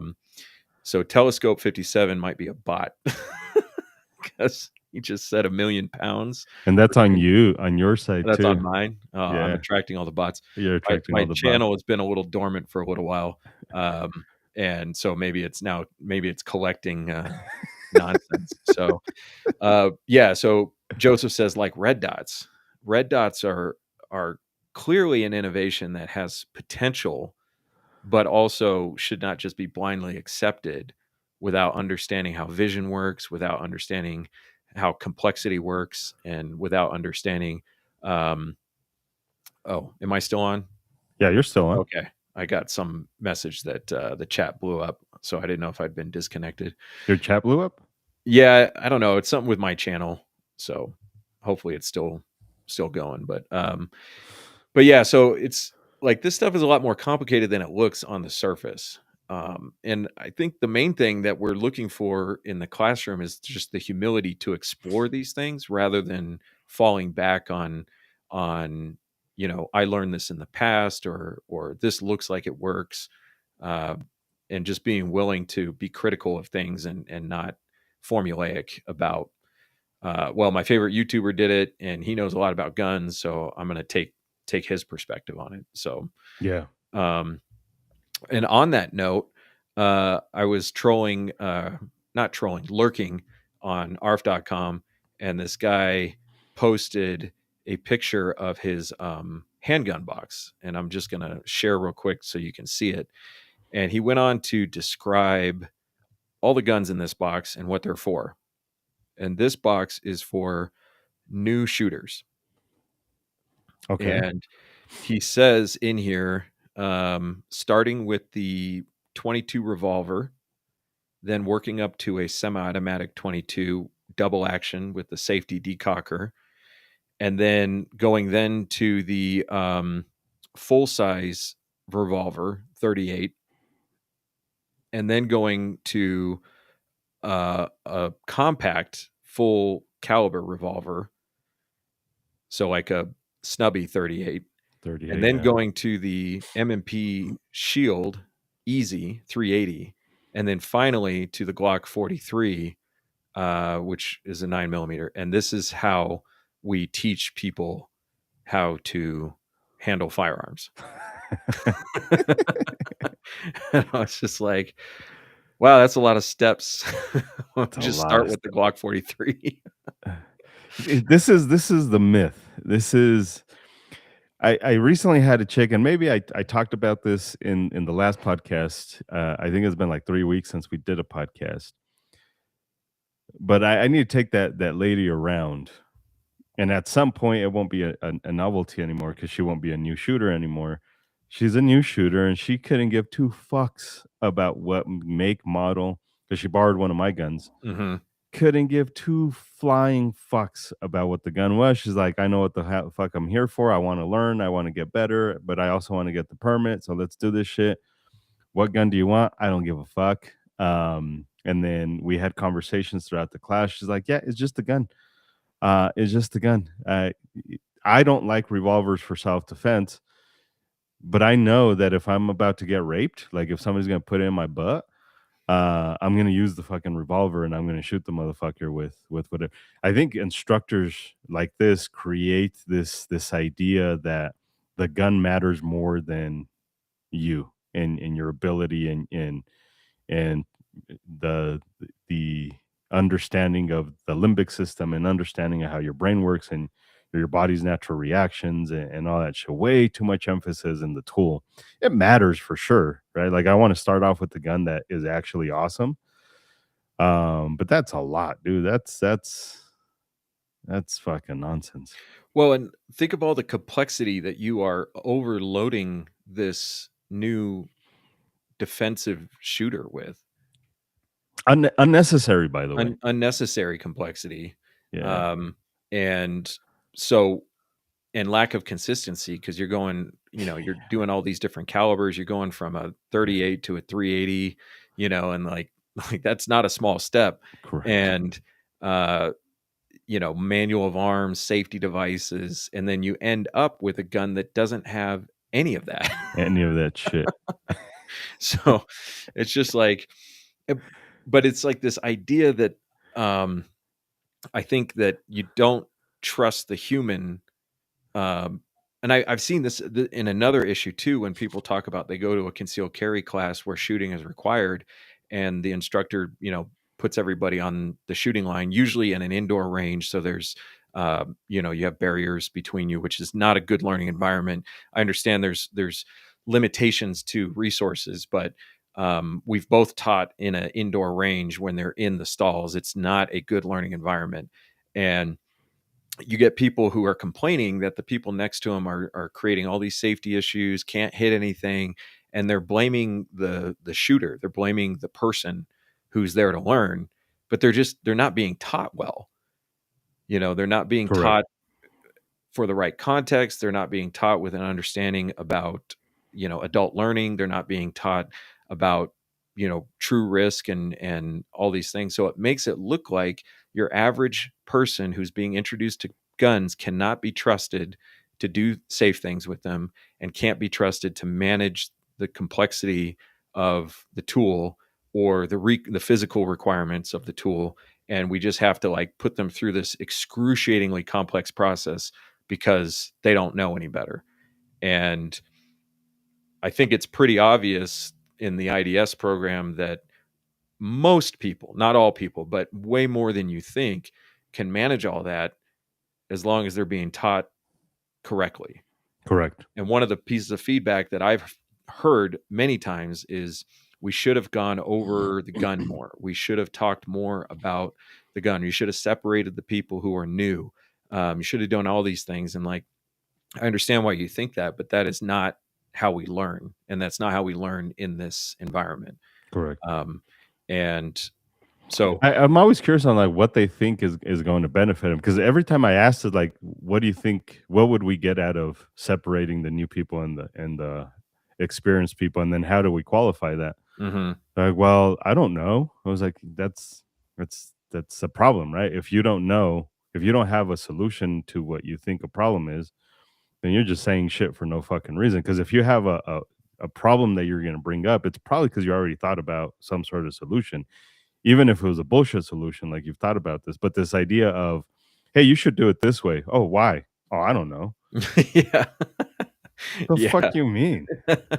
so Telescope 57 might be a bot because you just said 1,000,000 pounds. And that's on you, on your side That's too. on mine. I'm Yeah. attracting all the bots. You're attracting My all the bots. channel has been a little dormant for a little while, and so maybe it's collecting nonsense. So yeah. So Joseph says like red dots. Red dots are clearly an innovation that has potential, but also should not just be blindly accepted without understanding how vision works, without understanding how complexity works, and without understanding. Oh, am I still on? Yeah, you're still on. Okay. I got some message that the chat blew up, so I didn't know if I'd been disconnected. Your chat blew up? Yeah, I don't know. It's something with my channel, so hopefully it's still going. But yeah, so it's like this stuff is a lot more complicated than it looks on the surface. And I think the main thing that we're looking for in the classroom is just the humility to explore these things rather than falling back on I learned this in the past, or this looks like it works, uh, and just being willing to be critical of things and not formulaic about well, my favorite YouTuber did it and he knows a lot about guns, so I'm going to take his perspective on it. So Yeah. and on that note, I was trolling, not trolling, lurking on arf.com, and this guy posted a picture of his handgun box, and I'm just going to share real quick so you can see it. And he went on to describe all the guns in this box and what they're for. And this box is for new shooters. Okay. And he says in here, starting with the 22 revolver, then working up to a semi-automatic 22 double action with the safety decocker, and then going then to the full-size revolver 38, and then going to a compact full caliber revolver, so like a snubby 38, 38. and then Yeah. going to the M&P Shield Easy 380, and then finally to the Glock 43, which is a 9mm. And this is how we teach people how to handle firearms. And I was just like, wow, that's a lot of steps. Just start with the Glock 43. This is the myth. This is I recently had a chick, and maybe I talked about this in the last podcast. I think it's been like 3 weeks since we did a podcast. But I need to take that lady around, and at some point it won't be a novelty anymore because she won't be a new shooter anymore. She's a new shooter, and she couldn't give two fucks about what make, model, because she borrowed one of my guns. Mm-hmm. Couldn't give two flying fucks about what the gun was. She's like, I know what the fuck I'm here for. I want to learn. I want to get better, but I also want to get the permit. So let's do this shit. What gun do you want? I don't give a fuck. And then we had conversations throughout the class. She's like, yeah, it's just a gun. It's just a gun. I don't like revolvers for self-defense, but I know that if I'm about to get raped, like if somebody's gonna put it in my butt, I'm gonna use the fucking revolver and I'm gonna shoot the motherfucker with whatever. I think instructors like this create this idea that the gun matters more than you and your ability and the understanding of the limbic system and understanding of how your brain works and your body's natural reactions and all that shit. Way too much emphasis in the tool. It matters for sure, right? Like I want to start off with the gun that is actually awesome. But that's a lot, dude. That's That's fucking nonsense. Well, and think of all the complexity that you are overloading this new defensive shooter with. Unnecessary, by the way. Unnecessary complexity. Yeah. Um, and so and lack of consistency because you're going, you're doing all these different calibers. You're going from a 38 to a 380, and like that's not a small step. Correct. And manual of arms, safety devices, and then you end up with a gun that doesn't have any of that. Any of that shit. So it's just like, eh, but it's like this idea that um, I think that you don't trust the human. And I've seen this in another issue too, when people talk about they go to a concealed carry class where shooting is required, and the instructor, puts everybody on the shooting line, usually in an indoor range. So there's, you have barriers between you, which is not a good learning environment. I understand there's limitations to resources, but we've both taught in an indoor range when they're in the stalls. It's not a good learning environment, and you get people who are complaining that the people next to them are creating all these safety issues, can't hit anything, and they're blaming the shooter. They're blaming the person who's there to learn, but they're not being taught well. They're not being Correct. taught for the right context. They're not being taught with an understanding about, adult learning. They're not being taught about, true risk and all these things. So it makes it look like your average person who's being introduced to guns cannot be trusted to do safe things with them, and can't be trusted to manage the complexity of the tool or the physical requirements of the tool. And we just have to like put them through this excruciatingly complex process because they don't know any better. And I think it's pretty obvious in the IDS program that most people, not all people, but way more than you think, can manage all that as long as they're being taught correctly. Correct. And one of the pieces of feedback that I've heard many times is we should have gone over the gun more. We should have talked more about the gun. You should have separated the people who are new. You should have done all these things. And like, I understand why you think that, but that is not how we learn. And that's not how we learn in this environment. Correct. And so, I'm always curious on like what they think is going to benefit them, because every time I asked it, like, what do you think? What would we get out of separating the new people and the experienced people, and then how do we qualify that? mhm, Like, well, I don't know. I was like, that's a problem, right? If you don't know, if you don't have a solution to what you think a problem is, then you're just saying shit for no fucking reason. Because if you have a problem that you're going to bring up, it's probably because you already thought about some sort of solution, even if it was a bullshit solution, like you've thought about this. But this idea of, hey, you should do it this way. Oh, why? Oh, I don't know. yeah, The fuck yeah, you mean?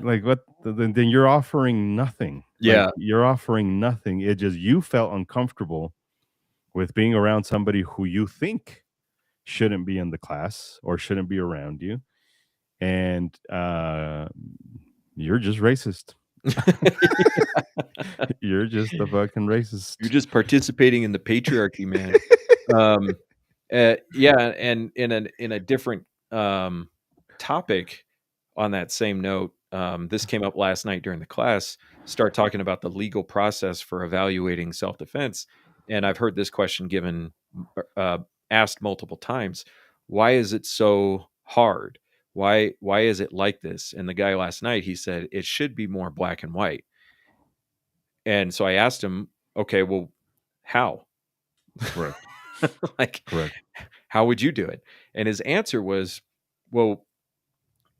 Like, what? Then you're offering nothing. Like, yeah, you're offering nothing. It just, you felt uncomfortable with being around somebody who you think shouldn't be in the class or shouldn't be around you, and you're just racist. You're just a fucking you're racist. just participating in the patriarchy, man. Um, yeah, and in a different topic on that same note, this came up last night during the class. Start talking about the legal process for evaluating self-defense, and I've heard this question given, uh, asked multiple times. Why is it so hard? Why is it like this? And the guy last night, he said it should be more black and white. And so I asked him, okay, well, how? Correct. Like, Correct. how would you do it? And his answer was, well,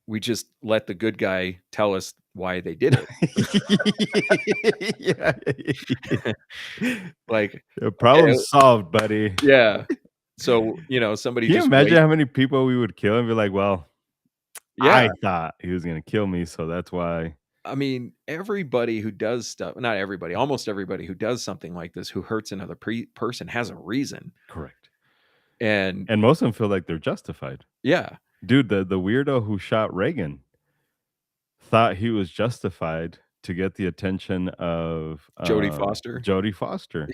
we just let the good guy tell us why they did it. Yeah. Like, Problem okay, solved, buddy. yeah. So, somebody Can you just imagine wait. how many people we would kill and be like, well, I Yeah. thought he was gonna kill me, so that's why. I mean, everybody who does stuff, not everybody, almost everybody who does something like this, who hurts another person has a reason. Correct. And And most of them feel like they're justified. yeah. Dude, the weirdo who shot Reagan thought he was justified to get the attention of Jodie Foster. Jodie Foster.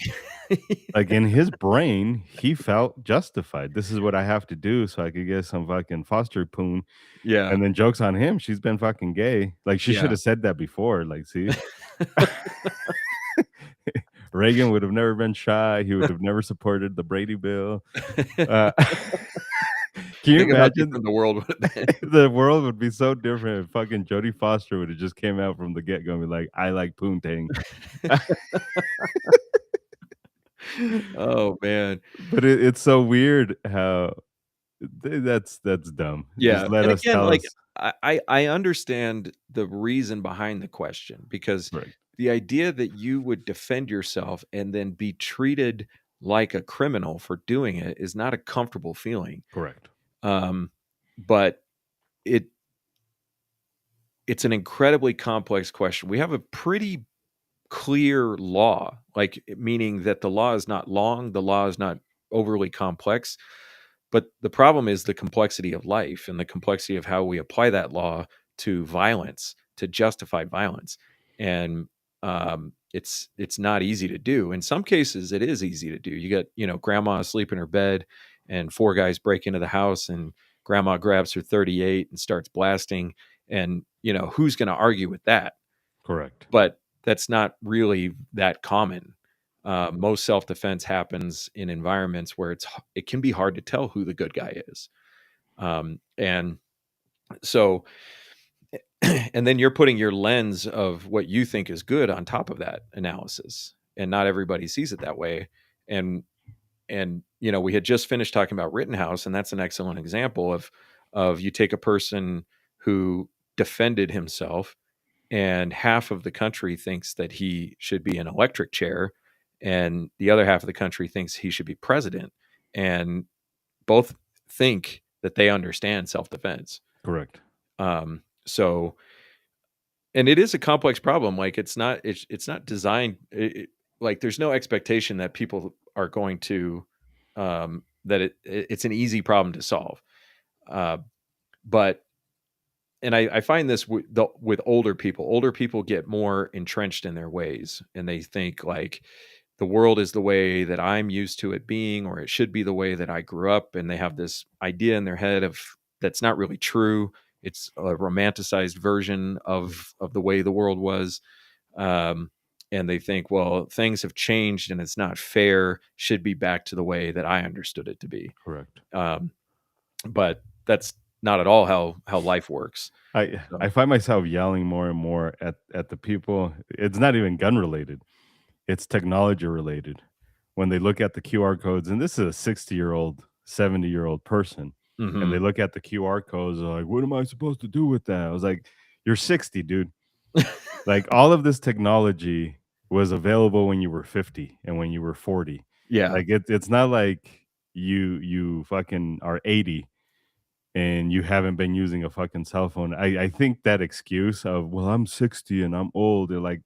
Like, in his brain, he felt justified. This is what I have to do so I could get some fucking Foster poon. Yeah, And then joke's on him, she's been fucking gay. Like, she should yeah. have said that before. Like, see? Reagan would have never been shy. He would have never supported the Brady Bill. Uh, can you Think of how imagine? different the world would have been. The world would be so different if fucking Jodie Foster would have just came out from the get-go and be like, "I like poontang." Oh, man. But it's so weird how that's dumb. Just Yeah, let and us again, tell like, us. I understand the reason behind the question, because Right. the idea that you would defend yourself and then be treated like a criminal for doing it is not a comfortable feeling. Correct. Um, but it it's an incredibly complex question. We have a pretty clear law, like, meaning that the law is not long, the law is not overly complex. But the problem is the complexity of life and the complexity of how we apply that law to violence, to justified violence. And it's not easy to do. In some cases, it is easy to do. You get, grandma asleep in her bed, and four guys break into the house, and grandma grabs her 38 and starts blasting. And who's going to argue with that? Correct. But that's not really that common. Most self-defense happens in environments where it can be hard to tell who the good guy is. And so, and then you're putting your lens of what you think is good on top of that analysis, and not everybody sees it that way. And we had just finished talking about Rittenhouse, and that's an excellent example of you take a person who defended himself, and half of the country thinks that he should be an electric chair, and the other half of the country thinks he should be president, and both think that they understand self-defense. Correct. So, and it is a complex problem. Like, it's not designed, like, there's no expectation that people are going to, that it's an easy problem to solve. But and I find this with older people. Older people get more entrenched in their ways, and they think, like, the world is the way that I'm used to it being, or it should be the way that I grew up. And they have this idea in their head of that's not really true. It's a romanticized version of the way the world was. Um, and they think, well, things have changed and it's not fair. Should be back to the way that I understood it to be. Correct. But that's not at all how life works. I find myself yelling more and more at the people. It's not even gun related. It's technology related. When they look at the QR codes, and this is a 60-year-old, 70-year-old person, and they Mhm. look at the QR codes, they're like, "What am I supposed to do with that?" I was like, "You're 60, dude. Like, all of this technology was available when you were 50 and when you were 40. Yeah. Like, it's not like you fucking are 80 and you haven't been using a fucking cell phone." I think that excuse of, "Well, I'm 60 and I'm old," they're like,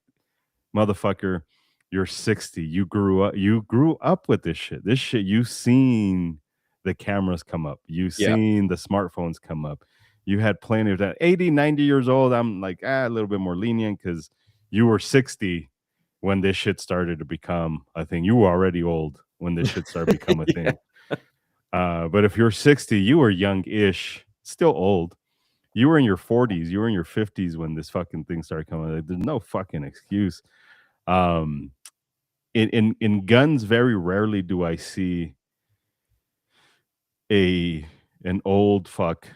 "Motherfucker, you're 60. You grew up with this shit. This shit, you've seen the cameras come up. You've Yeah. seen the smartphones come up. You had plenty of that. 80, 90 years old, I'm like, a little bit more lenient because you were 60 when this shit started to become a thing. You were already old when this shit started to become a Yeah. thing. But if you're 60, you were young-ish, still old. You were in your 40s, you were in your 50s when this fucking thing started coming. Like, there's no fucking excuse. Um, in guns, very rarely do I see a an old fuck.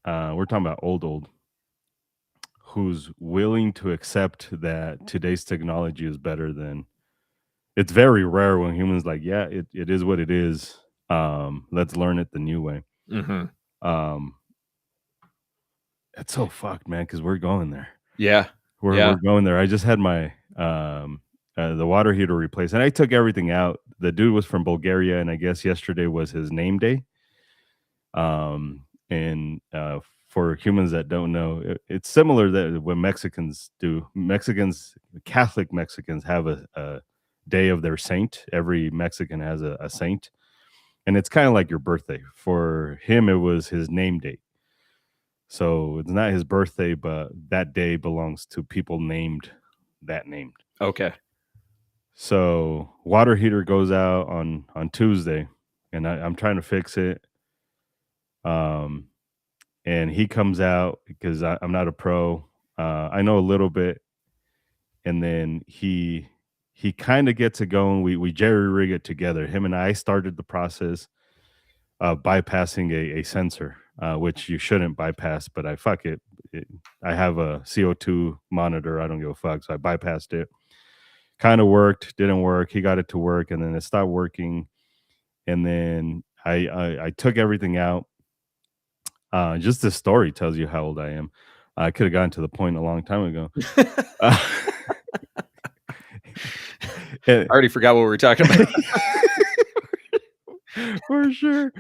We're talking about old, who's willing to accept that today's technology is better than. It's very rare when humans like, yeah, it is what it is. Let's learn it the new way. Mhm. Um, it's so fucked, man, because we're going there. Yeah. We're Yeah. going there. I just had my the water heater replaced, and I took everything out. The dude was from Bulgaria, and I guess yesterday was his name day. And for humans that don't know, it's similar that when Mexicans do. Catholic Mexicans have a day of their saint. Every Mexican has a saint, and it's kind of like your birthday. For him, it was his name day. So it's not his birthday, but that day belongs to people named that name. Okay. So water heater goes out on Tuesday, and I'm trying to fix it. Um, and he comes out because I'm not a pro. I know a little bit, and then he kind of gets it going. We jerry rig it together. Him and I started the process of bypassing a sensor, which you shouldn't bypass, but I fuck it. I have a CO2 monitor. I don't give a fuck, so I bypassed it. Kind of worked, didn't work. He got it to work, and then it stopped working. And then I took everything out. Just this story tells you how old I am. I could have gotten to the point a long time ago. Uh, I already forgot what we were talking about. For sure.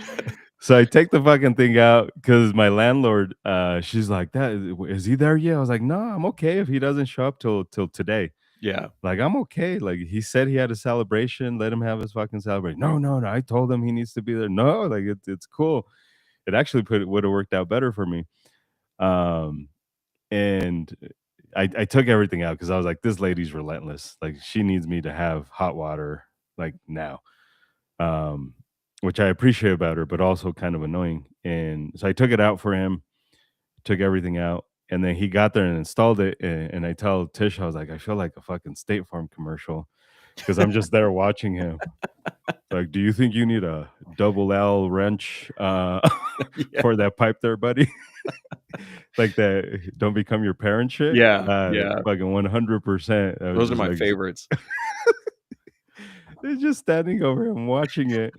So I take the fucking thing out because my landlord, she's like, "That is he there yet?" I was like, "No, I'm okay if he doesn't show up till today. Yeah. Like, I'm okay. Like, he said he had a celebration. Let him have his fucking celebration." No, no, no. I told him he needs to be there. No, like it's cool. It actually would have worked out better for me. Um, and I took everything out because I was like, this lady's relentless. Like, she needs me to have hot water like now. Um, which I appreciate about her, but also kind of annoying. And so I took it out for him, took everything out, and then he got there and installed it. And I tell Tish, I was like, I feel like a fucking State Farm commercial because I'm just there watching him. Like, do you think you need a double L wrench Yeah. for that pipe there, buddy? Like that, don't become your parent shit. Yeah. Yeah. Fucking 100%. I was Those are just my like, favorites. they're just standing over him watching it.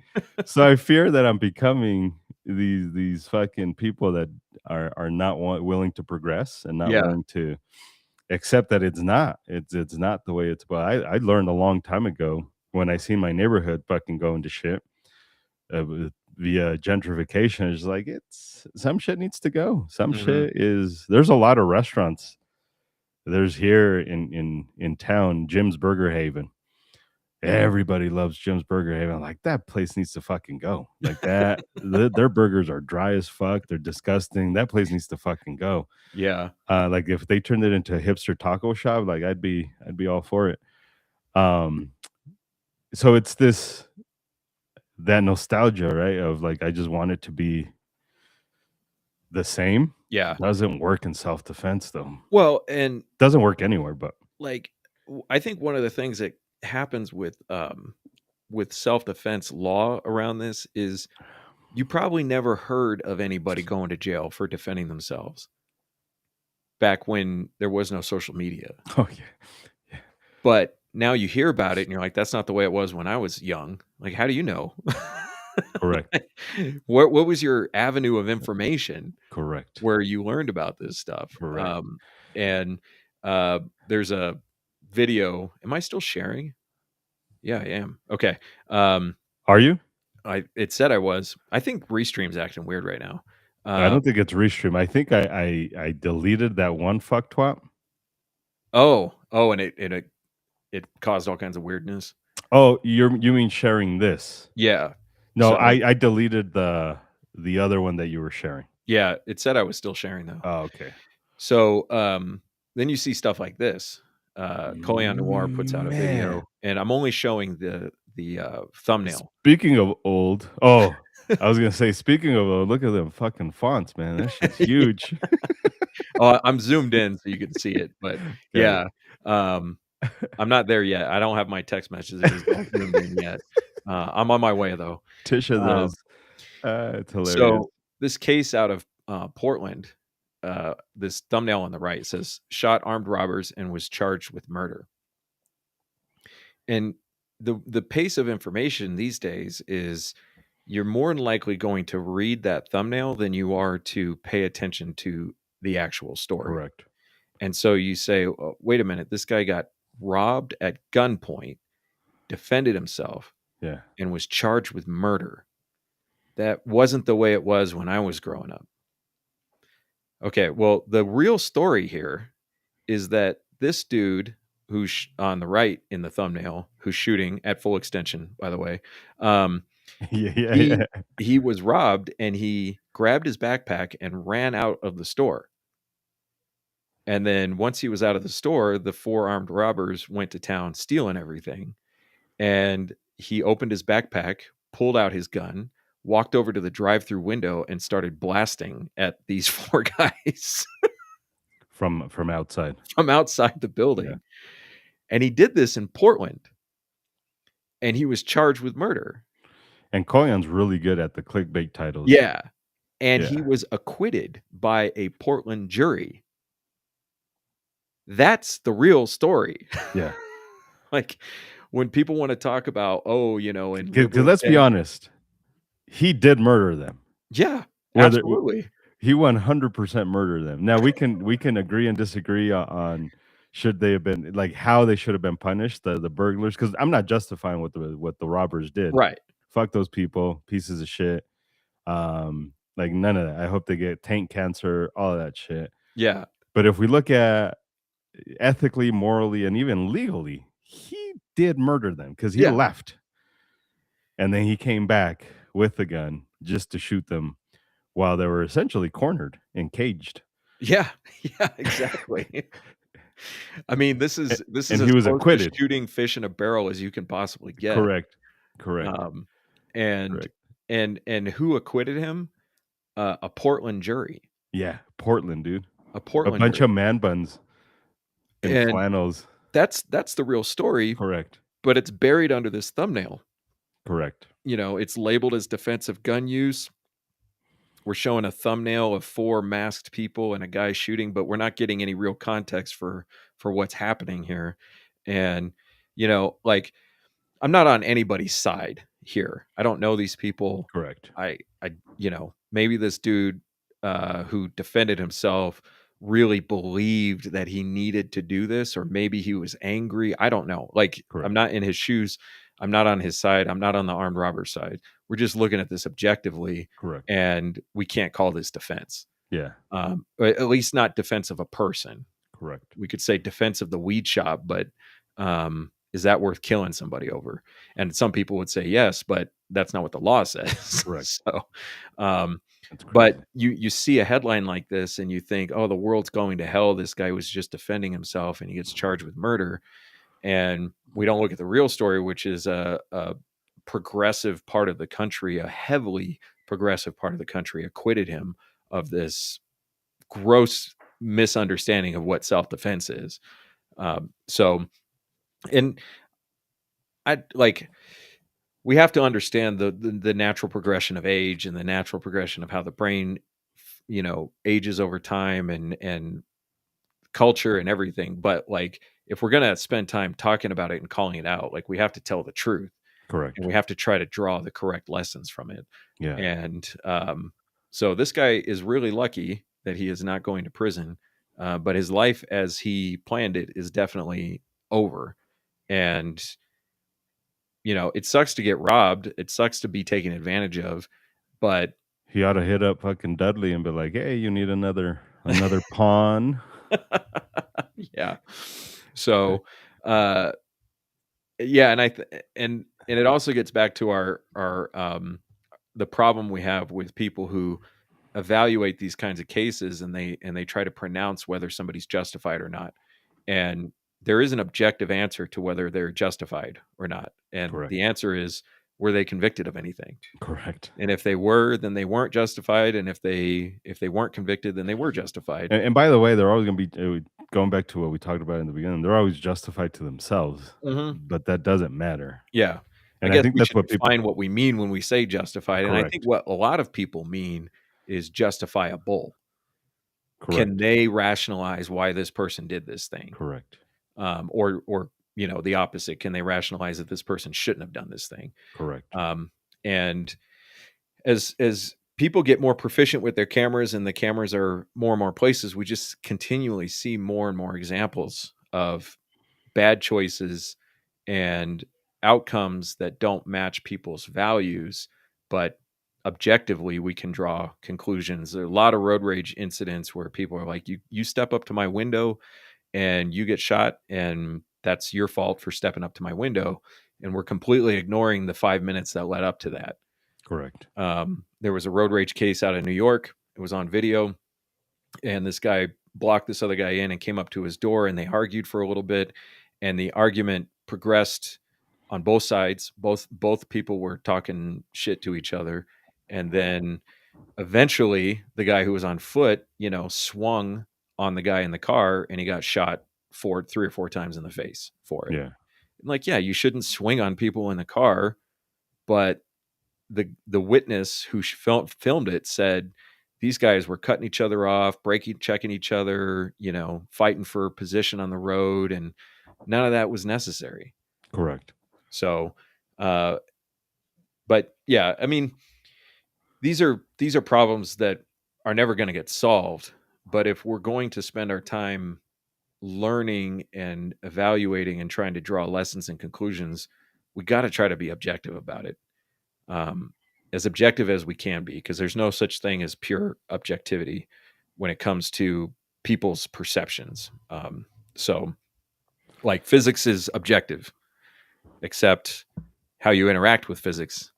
So I fear that I'm becoming these fucking people that are not willing to progress and not Yeah. willing to accept that it's not the way it's. But I learned a long time ago when I seen my neighborhood fucking going to shit via gentrification. It's like it's some shit needs to go. Some Mhm. shit is. There's a lot of restaurants. There's here in town, Jim's Burger Haven. Everybody loves Jim's Burger Haven. Like, that place needs to fucking go. Like that, their burgers are dry as fuck. They're disgusting. That place needs to fucking go. Yeah. Like if they turned it into a hipster taco shop, like I'd be all for it. Um, so it's that nostalgia, right? Of like I just want it to be the same. Yeah. Doesn't work in self defense though. Well, and Doesn't work anywhere, but like I think one of the things that happens with self-defense law around this is you probably never heard of anybody going to jail for defending themselves back when there was no social media. oh yeah, But now you hear about it and you're like, that's not the way it was when I was young. Like, how do you know? correct, What was your avenue of information correct, where you learned about this stuff? correct. And there's a video. Am I still sharing? Yeah, I am. Okay. Um, Are you? it said I was. I think Restream's acting weird right now. I don't think it's restream. I think I deleted that one fuck twat. And it caused all kinds of weirdness. Oh, you mean sharing this? Yeah. No, So I deleted the other one that you were sharing. yeah, it said I was still sharing though. Oh, okay. So then you see stuff like this. Colion Noir puts out a Man. video, and I'm only showing the thumbnail. Speaking of old, oh, I was gonna say, speaking of old, look at them fucking fonts, man. That shit's huge. Oh, I'm zoomed in so you can see it, but Got yeah, um, I'm not there yet. I don't have my text messages all zoomed in yet. I'm on my way though. Tisha Um, does. It's hilarious. so this case out of Portland, this thumbnail on the right says shot armed robbers and was charged with murder. And the pace of information these days is you're more than likely going to read that thumbnail than you are to pay attention to the actual story. Correct. And so you say, oh, wait a minute, this guy got robbed at gunpoint, defended himself, Yeah. and was charged with murder. That wasn't the way it was when I was growing up. Okay, well, the real story here is that this dude who's on the right in the thumbnail, who's shooting at full extension, by the way, Yeah, yeah, He yeah. he was robbed, and he grabbed his backpack and ran out of the store. And then once he was out of the store, the 4 armed robbers went to town stealing everything, and he opened his backpack, pulled out his gun, walked over to the drive-through window, and started blasting at these 4 guys From outside. from outside the Yeah. building. And he did this in Portland, and he was charged with murder. And Koyan's really good at the clickbait titles. Yeah, and he Yeah. was acquitted by a Portland jury. That's the real story. Yeah. Like, when people wanna talk about, "Oh, you know, in 'Cause liberal let's be states." honest, he did murder them. Yeah, Whether absolutely. he 100% murdered them. Now we can agree and disagree on should they have been like, how they should have been punished, the burglars, because 'cause I'm not justifying what the robbers did. Right. Fuck those people, pieces of shit. Like, none of that. I hope they get tank cancer, all of that shit. Yeah. But if we look at ethically, morally, and even legally, he did murder them because he Yeah. left, and then he came back with the gun just to shoot them while they were essentially cornered and caged. Yeah. Yeah, exactly. I mean, A this is and as he was close to acquitted. shooting fish in a barrel as you can possibly get. Correct. Correct. Um, and Correct. and who acquitted him? A Portland jury. Yeah, Portland, dude. A A Portland bunch jury. of man buns and And flannels. that's the real story, Correct. but it's buried under this thumbnail. Correct. You know, it's labeled as defensive gun use. We're showing a thumbnail of 4 masked people and a guy shooting, but we're not getting any real context for what's happening here. And, you know, like, I'm not on anybody's side here. I don't know these people. Correct. I you know, maybe this dude who defended himself really believed that he needed to do this, or maybe he was angry. I don't know. Like, I'm Correct. not in his shoes. I'm not on his side. I'm not on the armed robber side. We're just looking at this objectively, Correct. and we can't call this defense. Yeah. Or at least not defense of a person. Correct. We could say defense of the weed shop, but is that worth killing somebody over? And some people would say yes, but that's not what the law says. Correct. So, um, That's but crazy. you see a headline like this and you think, oh, the world's going to hell. This guy was just defending himself and he gets charged with murder. And we don't look at the real story, which is a progressive part of the country, a heavily progressive part of the country acquitted him of this gross misunderstanding of what self-defense is. So, and I like, we have to understand the natural progression of age and the natural progression of how the brain, you know, ages over time, and culture and everything. But like, if we're gonna spend time talking about it and calling it out, like, we have to tell the truth, and Correct. we have to try to draw the correct lessons from it. Yeah. And so this guy is really lucky that he is not going to prison, but his life as he planned it is definitely over. And you know, it sucks to get robbed. It sucks to be taken advantage of, but He ought to hit up fucking Dudley and be like, "Hey, you need another pawn?" yeah. So, uh, yeah, and and it also gets back to our the problem we have with people who evaluate these kinds of cases, and they try to pronounce whether somebody's justified or not. And there is an objective answer to whether they're justified or not. And Correct. the answer is, were they convicted of anything? Correct. And if they were, then they weren't justified. And if they weren't convicted, then they were justified. And by the way, they're always gonna be going back to what we talked about in the beginning, they're always justified to themselves, Mhm. but that doesn't matter. Yeah. I And I guess think we that's should what people. define what we mean when we say justified. And I think Correct. what a lot of people mean is justifiable. Can Correct. they rationalize why this person did this thing? Correct. Or you know, the opposite. Can they rationalize that this person shouldn't have done this thing? Correct. And as people get more proficient with their cameras and the cameras are more and more places, we just continually see more and more examples of bad choices and outcomes that don't match people's values. But objectively, we can draw conclusions. There are a lot of road rage incidents where people are like, you step up to my window and you get shot, and that's your fault for stepping up to my window. and we're completely ignoring the 5 minutes that led up to that. Correct. There was a road rage case out of New York. It was on video, and this guy blocked this other guy in and came up to his door, and they argued for a little bit, and the argument progressed on both sides. Both people were talking shit to each other, and then eventually the guy who was on foot, swung on the guy in the car, and he got shot 3 or 4 times in the face for it. Yeah. Like, yeah, you shouldn't swing on people in the car, but the witness who filmed it said these guys were cutting each other off, checking each other, fighting for position on the road, and none of that was necessary. Correct. So, but yeah, I mean, these are problems that are never going to get solved. But if we're going to spend our time learning and evaluating and trying to draw lessons and conclusions, we got to try to be objective about it. As objective as we can be, because there's no such thing as pure objectivity when it comes to people's perceptions. So like physics is objective, except how you interact with physics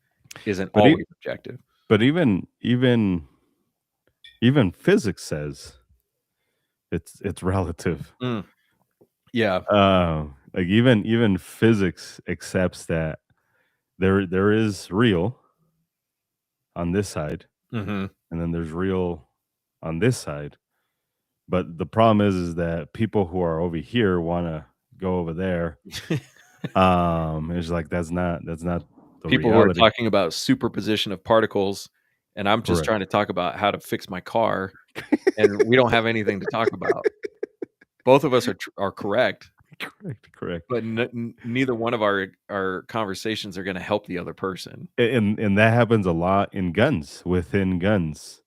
isn't always objective. But even physics says it's relative. Yeah. Like even physics accepts that there is real on this side, and then there's real on this side. But the problem is that people who are over here want to go over there. It's like that's not the people reality. who are talking about superposition of particles, and I'm just trying to talk about how to fix my car, and we don't have anything to talk about. Both of us are correct. Correct. But neither one of our conversations are going to help the other person. And that happens a lot within guns.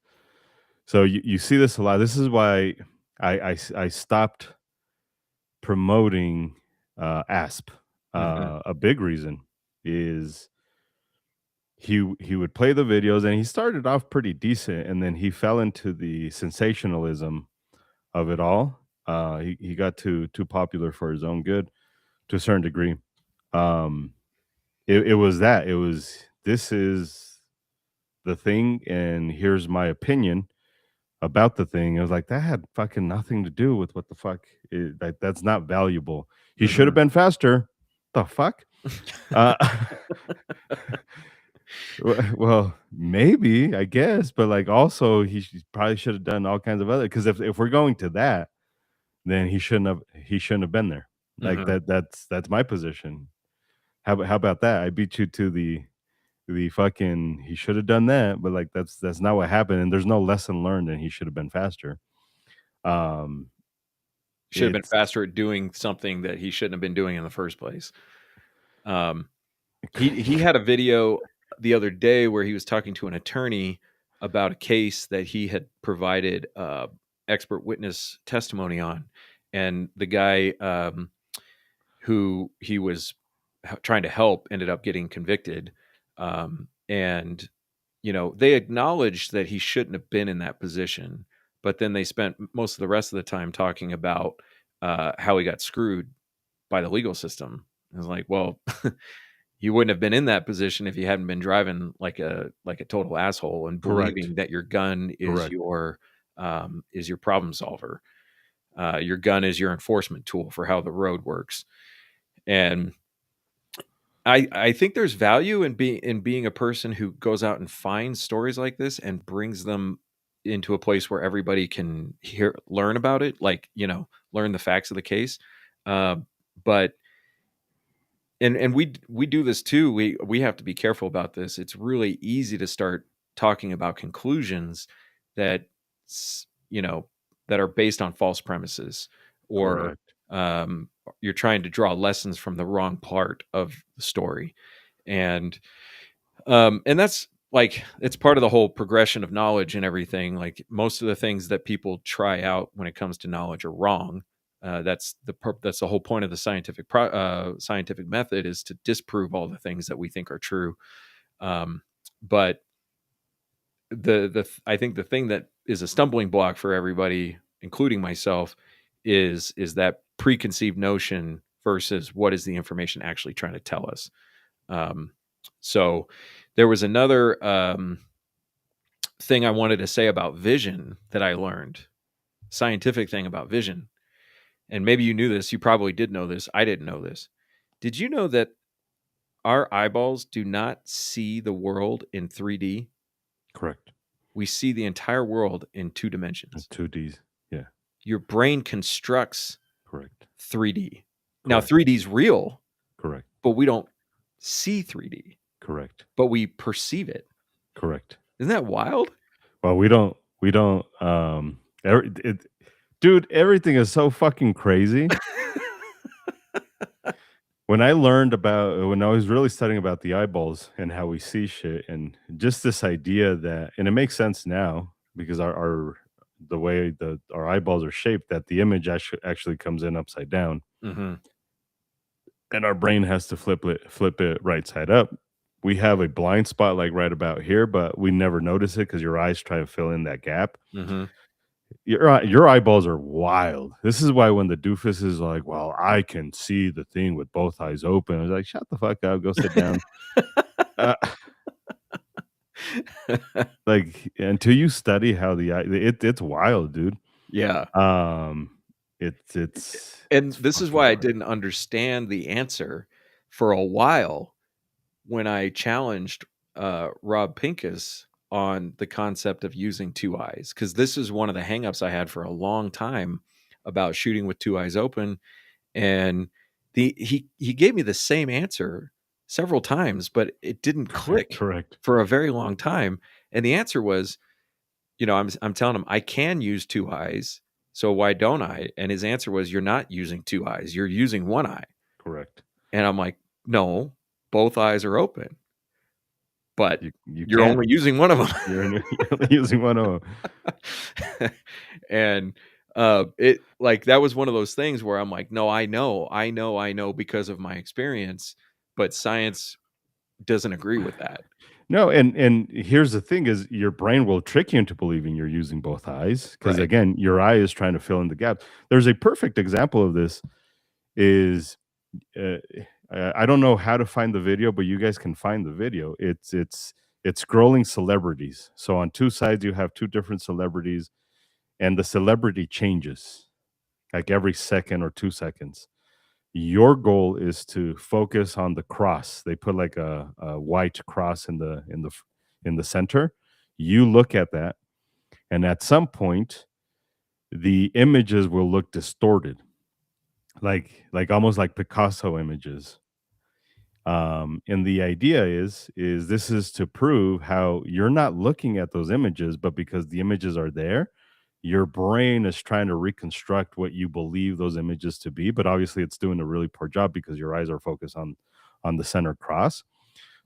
So you see this a lot. This is why I stopped promoting ASP. A big reason is he would play the videos, and he started off pretty decent, and then he fell into the sensationalism of it all. He got too popular for his own good to a certain degree. It was this is the thing, and here's my opinion about the thing. It was like that had fucking nothing to do with what the fuck that's not valuable. He should have been faster. The fuck? Well, maybe, I guess, but like also he probably should have done all kinds of other, because if we're going to that, then he shouldn't have been there. Like that's my position. How about that? I beat you to the fucking he should have done that, but like that's not what happened, and there's no lesson learned, and he should have been faster. Should have been faster at doing something that he shouldn't have been doing in the first place. He had a video the other day where he was talking to an attorney about a case that he had provided expert witness testimony on, and the guy who he was trying to help ended up getting convicted. And they acknowledged that he shouldn't have been in that position, but then they spent most of the rest of the time talking about how he got screwed by the legal system. I was like, well, you wouldn't have been in that position if you hadn't been driving like a total asshole and believing that your gun is your problem solver. Your gun is your enforcement tool for how the road works. And I think there's value in being a person who goes out and finds stories like this and brings them into a place where everybody can learn about it, like, learn the facts of the case. But and we do this too. We have to be careful about this. It's really easy to start talking about conclusions that that are based on false premises, or you're trying to draw lessons from the wrong part of the story. And that's like, it's part of the whole progression of knowledge and everything. Like, most of the things that people try out when it comes to knowledge are wrong. That's the whole point of the scientific method, is to disprove all the things that we think are true. But I think the thing that is a stumbling block for everybody, including myself, is that preconceived notion versus what is the information actually trying to tell us. So there was another thing I wanted to say about vision that I learned, scientific thing about vision. And maybe you knew this. You probably did know this. I didn't know this. Did you know that our eyeballs do not see the world in 3D? Correct. We see the entire world in 2 dimensions. 2Ds. Yeah. Your brain constructs Correct. 3D. Now, Correct. 3D is real, Correct. but we don't see 3D, Correct. but we perceive it. Correct. Isn't that wild? Well, we don't, dude, everything is so fucking crazy. When I was really studying about the eyeballs and how we see shit, and just this idea that, and it makes sense now because the way that our eyeballs are shaped, that the image actually comes in upside down, Mm-hmm. and our brain has to flip it right side up. We have a blind spot like right about here, but we never notice it because your eyes try to fill in that gap. Mm-hmm. Your eyeballs are wild. This is why when the doofus is like, "Well, I can see the thing with both eyes open," I was like, "Shut the fuck up, go sit down." uh, like until you study how the eye, it's wild, dude. Yeah. Um, it's And this is fucking why I wild. didn't understand the answer for a while when I challenged Rob Pincus on the concept of using 2 eyes, because this is one of the hangups I had for a long time about shooting with 2 eyes open. And he gave me the same answer several times, but it didn't click Correct. for a very long time. And the answer was, I'm telling him I can use 2 eyes, so why don't I? And his answer was, you're not using 2 eyes, you're using 1 eye. Correct. And I'm like, no, both eyes are open, but You you're can't. only using one of them. You're only using one of them. And it, like, that was one of those things where I'm like, no, I know because of my experience, but science doesn't agree with that. No, and here's the thing is your brain will trick you into believing you're using both eyes because Right. again, your eye is trying to fill in the gap. There's a perfect example of this is uh, I don't know how to find the video, but you guys can find the video. It's scrolling celebrities. So on two sides you have two different celebrities and the celebrity changes like every second or 2 seconds. Your goal is to focus on the cross. They put like a white cross in the center. You look at that, and at some point, the images will look distorted, like almost like Picasso images. And the idea is this is to prove how you're not looking at those images, but because the images are there, your brain is trying to reconstruct what you believe those images to be. But obviously, it's doing a really poor job because your eyes are focused on the center cross.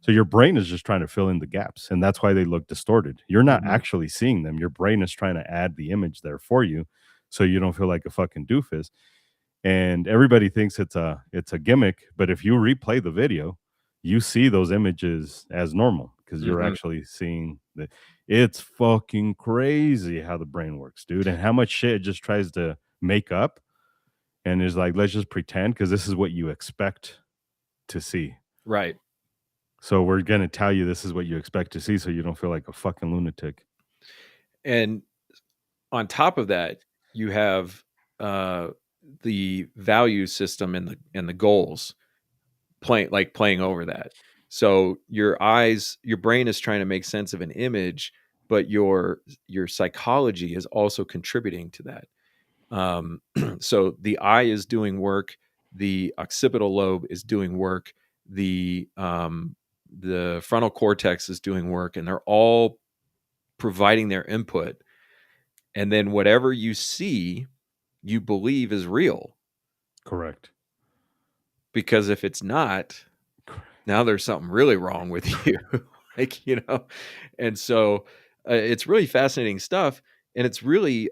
So your brain is just trying to fill in the gaps, and that's why they look distorted. You're not Mhm. actually seeing them. Your brain is trying to add the image there for you, so you don't feel like a fucking doofus. And everybody thinks it's a gimmick, but if you replay the video, you see those images as normal because you're Mhm. actually seeing the it's fucking crazy how the brain works, dude, and how much shit it just tries to make up and is like, let's just pretend because this is what you expect to see. Right. So we're gonna tell you this is what you expect to see so you don't feel like a fucking lunatic. And on top of that, you have uh, the value system and the goals playing over that. So your brain is trying to make sense of an image, but your psychology is also contributing to that. So the eye is doing work, the occipital lobe is doing work, the frontal cortex is doing work, and they're all providing their input. And then whatever you see, you believe is real. Correct. Because if it's not, now there's something really wrong with you. And so it's really fascinating stuff, and it's really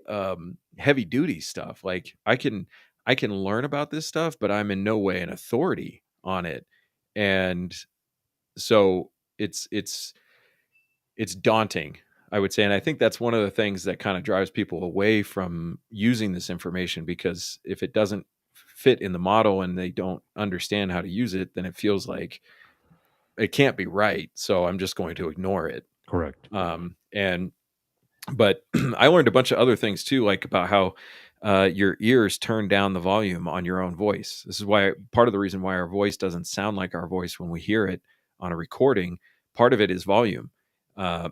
heavy duty stuff. Like I can learn about this stuff, but I'm in no way an authority on it. And so it's daunting, I would say. And I think that's one of the things that kind of drives people away from using this information, because if it doesn't fit in the model and they don't understand how to use it, then it feels like it can't be right, so I'm just going to ignore it. Correct. And but I learned a bunch of other things too, like about how your ears turn down the volume on your own voice. This is why part of the reason why our voice doesn't sound like our voice when we hear it on a recording. Part of it is volume. Uh,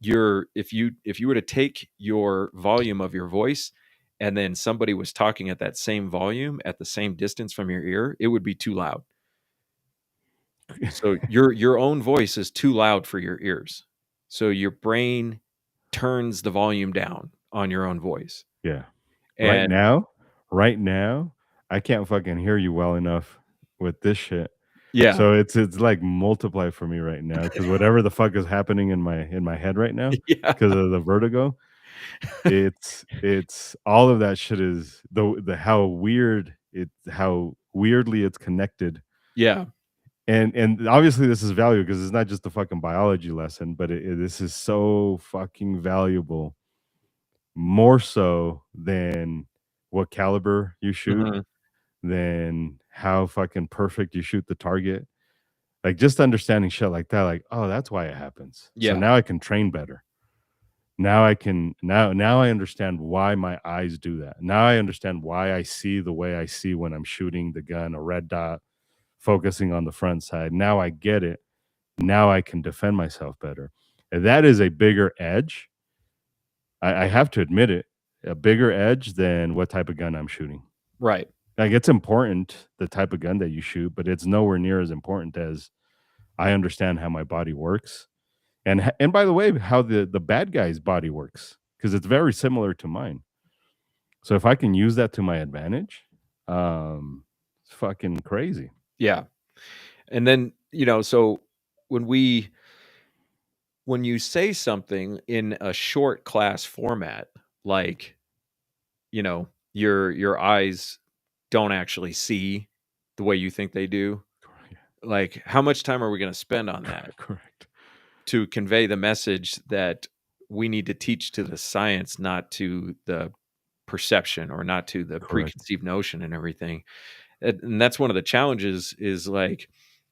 if you were to take your volume of your voice and then somebody was talking at that same volume at the same distance from your ear, it would be too loud. So your own voice is too loud for your ears. So your brain turns the volume down on your own voice. Yeah. Right And now, right now, I can't fucking hear you well enough with this shit. yeah. So it's like multiply for me right now because whatever the fuck is happening in my head right now Yeah. because of the vertigo, it's all of that shit is the how weirdly it's connected. Yeah. And obviously this is valuable because it's not just a fucking biology lesson, but this is so fucking valuable, more so than what caliber you shoot, Mhm. than how fucking perfect you shoot the target. Like just understanding shit like that, like, oh, that's why it happens. So Yeah. now I can train better. Now I can now I understand why my eyes do that. Now I understand why I see the way I see when I'm shooting the gun, a red dot, focusing on the front side. Now I get it. Now I can defend myself better. And that is a bigger edge. I have to admit it, a bigger edge than what type of gun I'm shooting. Right. Like it's important the type of gun that you shoot, but it's nowhere near as important as I understand how my body works. And by the way, how the bad guy's body works, because it's very similar to mine. So if I can use that to my advantage, it's fucking crazy. Yeah. And then, so when we when you say something in a short class format, like, your eyes don't actually see the way you think they do, like, how much time are we gonna spend on that Correct. to convey the message that we need to teach to the science, not to the perception or not to the Correct. preconceived notion and everything? And that's one of the challenges is, like,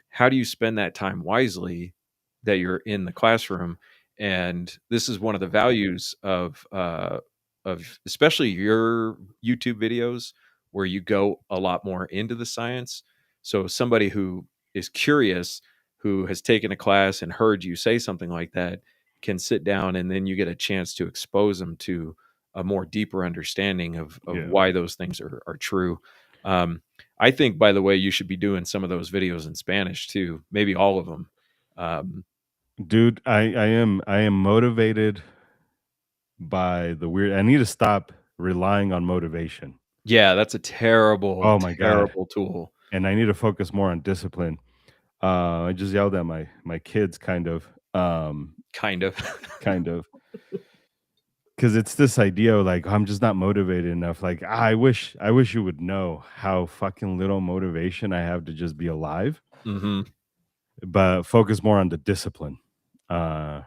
how do you spend that time wisely that you're in the classroom? And this is one of the values of especially your YouTube videos, where you go a lot more into the science. So somebody who is curious, who has taken a class and heard you say something like that, can sit down and then you get a chance to expose them to a more deeper understanding of Yeah. why those things are true. I think, by the way, you should be doing some of those videos in Spanish too, maybe all of them. Um, Dude, I am motivated by the weird. I need to stop relying on motivation. yeah, that's a terrible, Oh my god. terrible tool. And I need to focus more on discipline. I just yelled at my kids Kind of. kind of, because it's this idea of like I'm just not motivated enough. Like I wish you would know how fucking little motivation I have to just be alive, Mhm. but focus more on the discipline. Uh,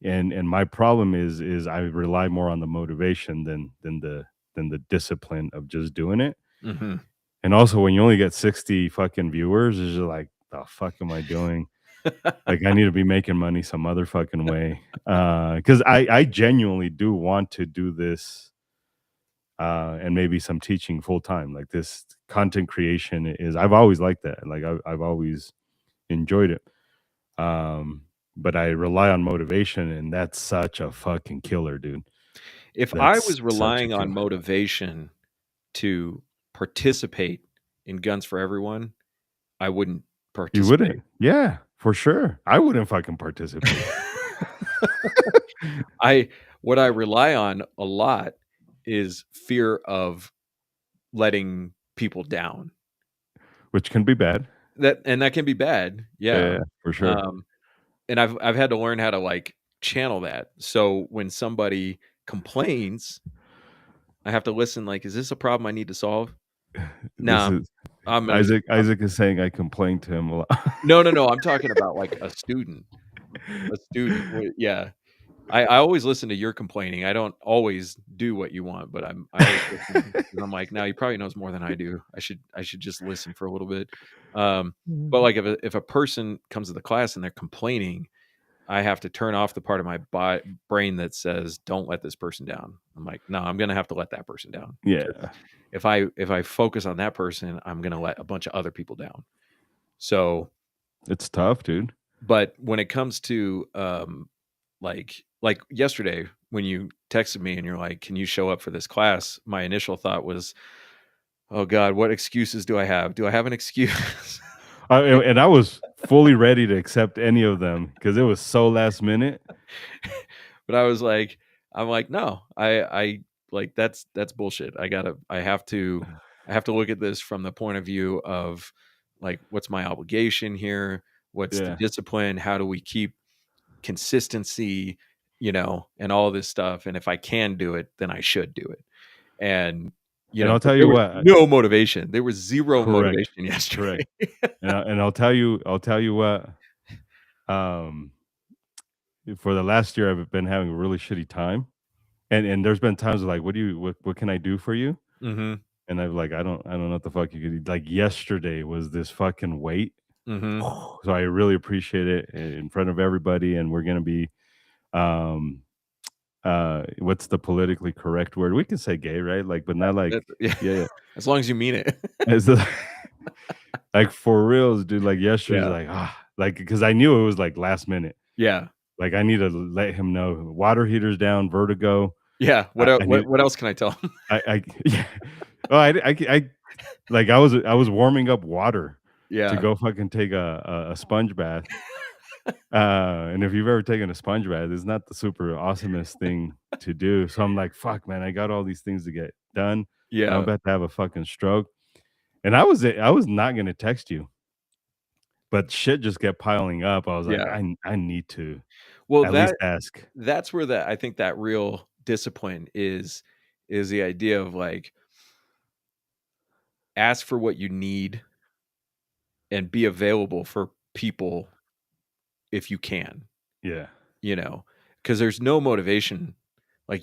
and my problem is I rely more on the motivation than the discipline of just doing it. Mhm. And also, when you only get 60 fucking viewers, it's just like, the fuck am I doing? Like, I need to be making money some other fucking way. Because I genuinely do want to do this, and maybe some teaching full time. Like this content creation is, I've always liked that. Like I've always enjoyed it. Um, but I rely on motivation, and that's such a fucking killer, dude. If I That's was such a relying on killer. motivation to participate in Guns for Everyone, I wouldn't You participate. wouldn't? Yeah, for sure. I wouldn't fucking participate. I what I rely on a lot is fear of letting people down. Which can be bad. That can be bad, yeah. Yeah, for sure. Um, and I've had to learn how to, like, channel that. So when somebody complains, I have to listen, like, "Is this a problem I need to solve?" This Nah, is I'm gonna Isaac is saying I complain to him a lot. no, no, no, I'm talking about, like, a student. A student would yeah. I always listen to your complaining. I don't always do what you want, but I always listen, and I'm like, "Now he probably knows more than I do. I should just listen for a little bit." But, like, if a person comes to the class and they're complaining, I have to turn off the part of my brain that says, "Don't let this person down." I'm like, "No, I'm gonna have to let that person down because Yeah. if I focus on that person, I'm gonna let a bunch of other people down." So, It's tough, dude. but when it comes to, like yesterday when you texted me and you're like, "Can you show up for this class?" My initial thought was, "Oh god, what excuses do I have? Do I have an excuse?" And I was fully ready to accept any of them because it was so last minute. But I'm like, "No, I like, that's bullshit. I have to look at this from the point of view of, like, what's my obligation here? What's the Yeah. discipline? How do we keep consistency, and all this stuff, and if I can do it, then I should do it." And, And I'll but tell there you was what, no motivation. There was 0 correct, motivation yesterday. correct. And I'll tell you what, um, for the last year, I've been having a really shitty time, and there's been times like, what can I do for you?" Mhm, And I'm like, I don't know what the fuck you could do." Like, yesterday was this fucking weight. mhm. So I really appreciate it in front of everybody, and we're gonna be, um, what's the politically correct word? We can say gay, right? Like, but not like, Yeah, yeah, yeah. as long as you mean it. It's like, for reals, dude, like, yesterday's Yeah, like, like, because I knew it was, like, last minute. yeah, Like, I need to let him know, water heater's down, vertigo. yeah. I What el I need what else can I tell tell 'em? I yeah. Oh, like, I was warming up water to Yeah, go fucking take a sponge bath. And if you've ever taken a sponge bath, it's not the super awesomest thing to do. So I'm like, fuck, man, I got all these things to get done. I'm yeah, about to have a fucking stroke. And I was not gonna text you, but shit just kept piling up. I was like, yeah. I need to Well, at least ask. that's where I think that real discipline is the idea of, like, ask for what you need and be available for people if you can, Yeah. you know, because there's no motivation. Like,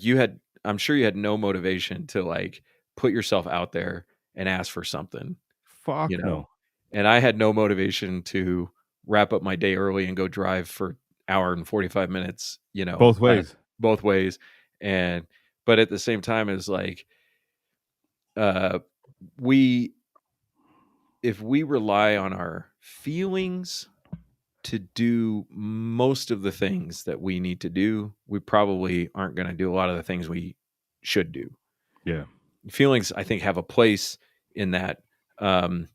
I'm sure you had no motivation to, like, put yourself out there and ask for something, you Fuck know? no. And I had no motivation to wrap up my day early and go drive for hour and 45 minutes, Both back ways. both ways. And but at the same time, it's like, uh, we if we rely on our feelings to do most of the things that we need to do, we probably aren't gonna do a lot of the things we should do. Yeah. Feelings, I think, have a place in that. Um,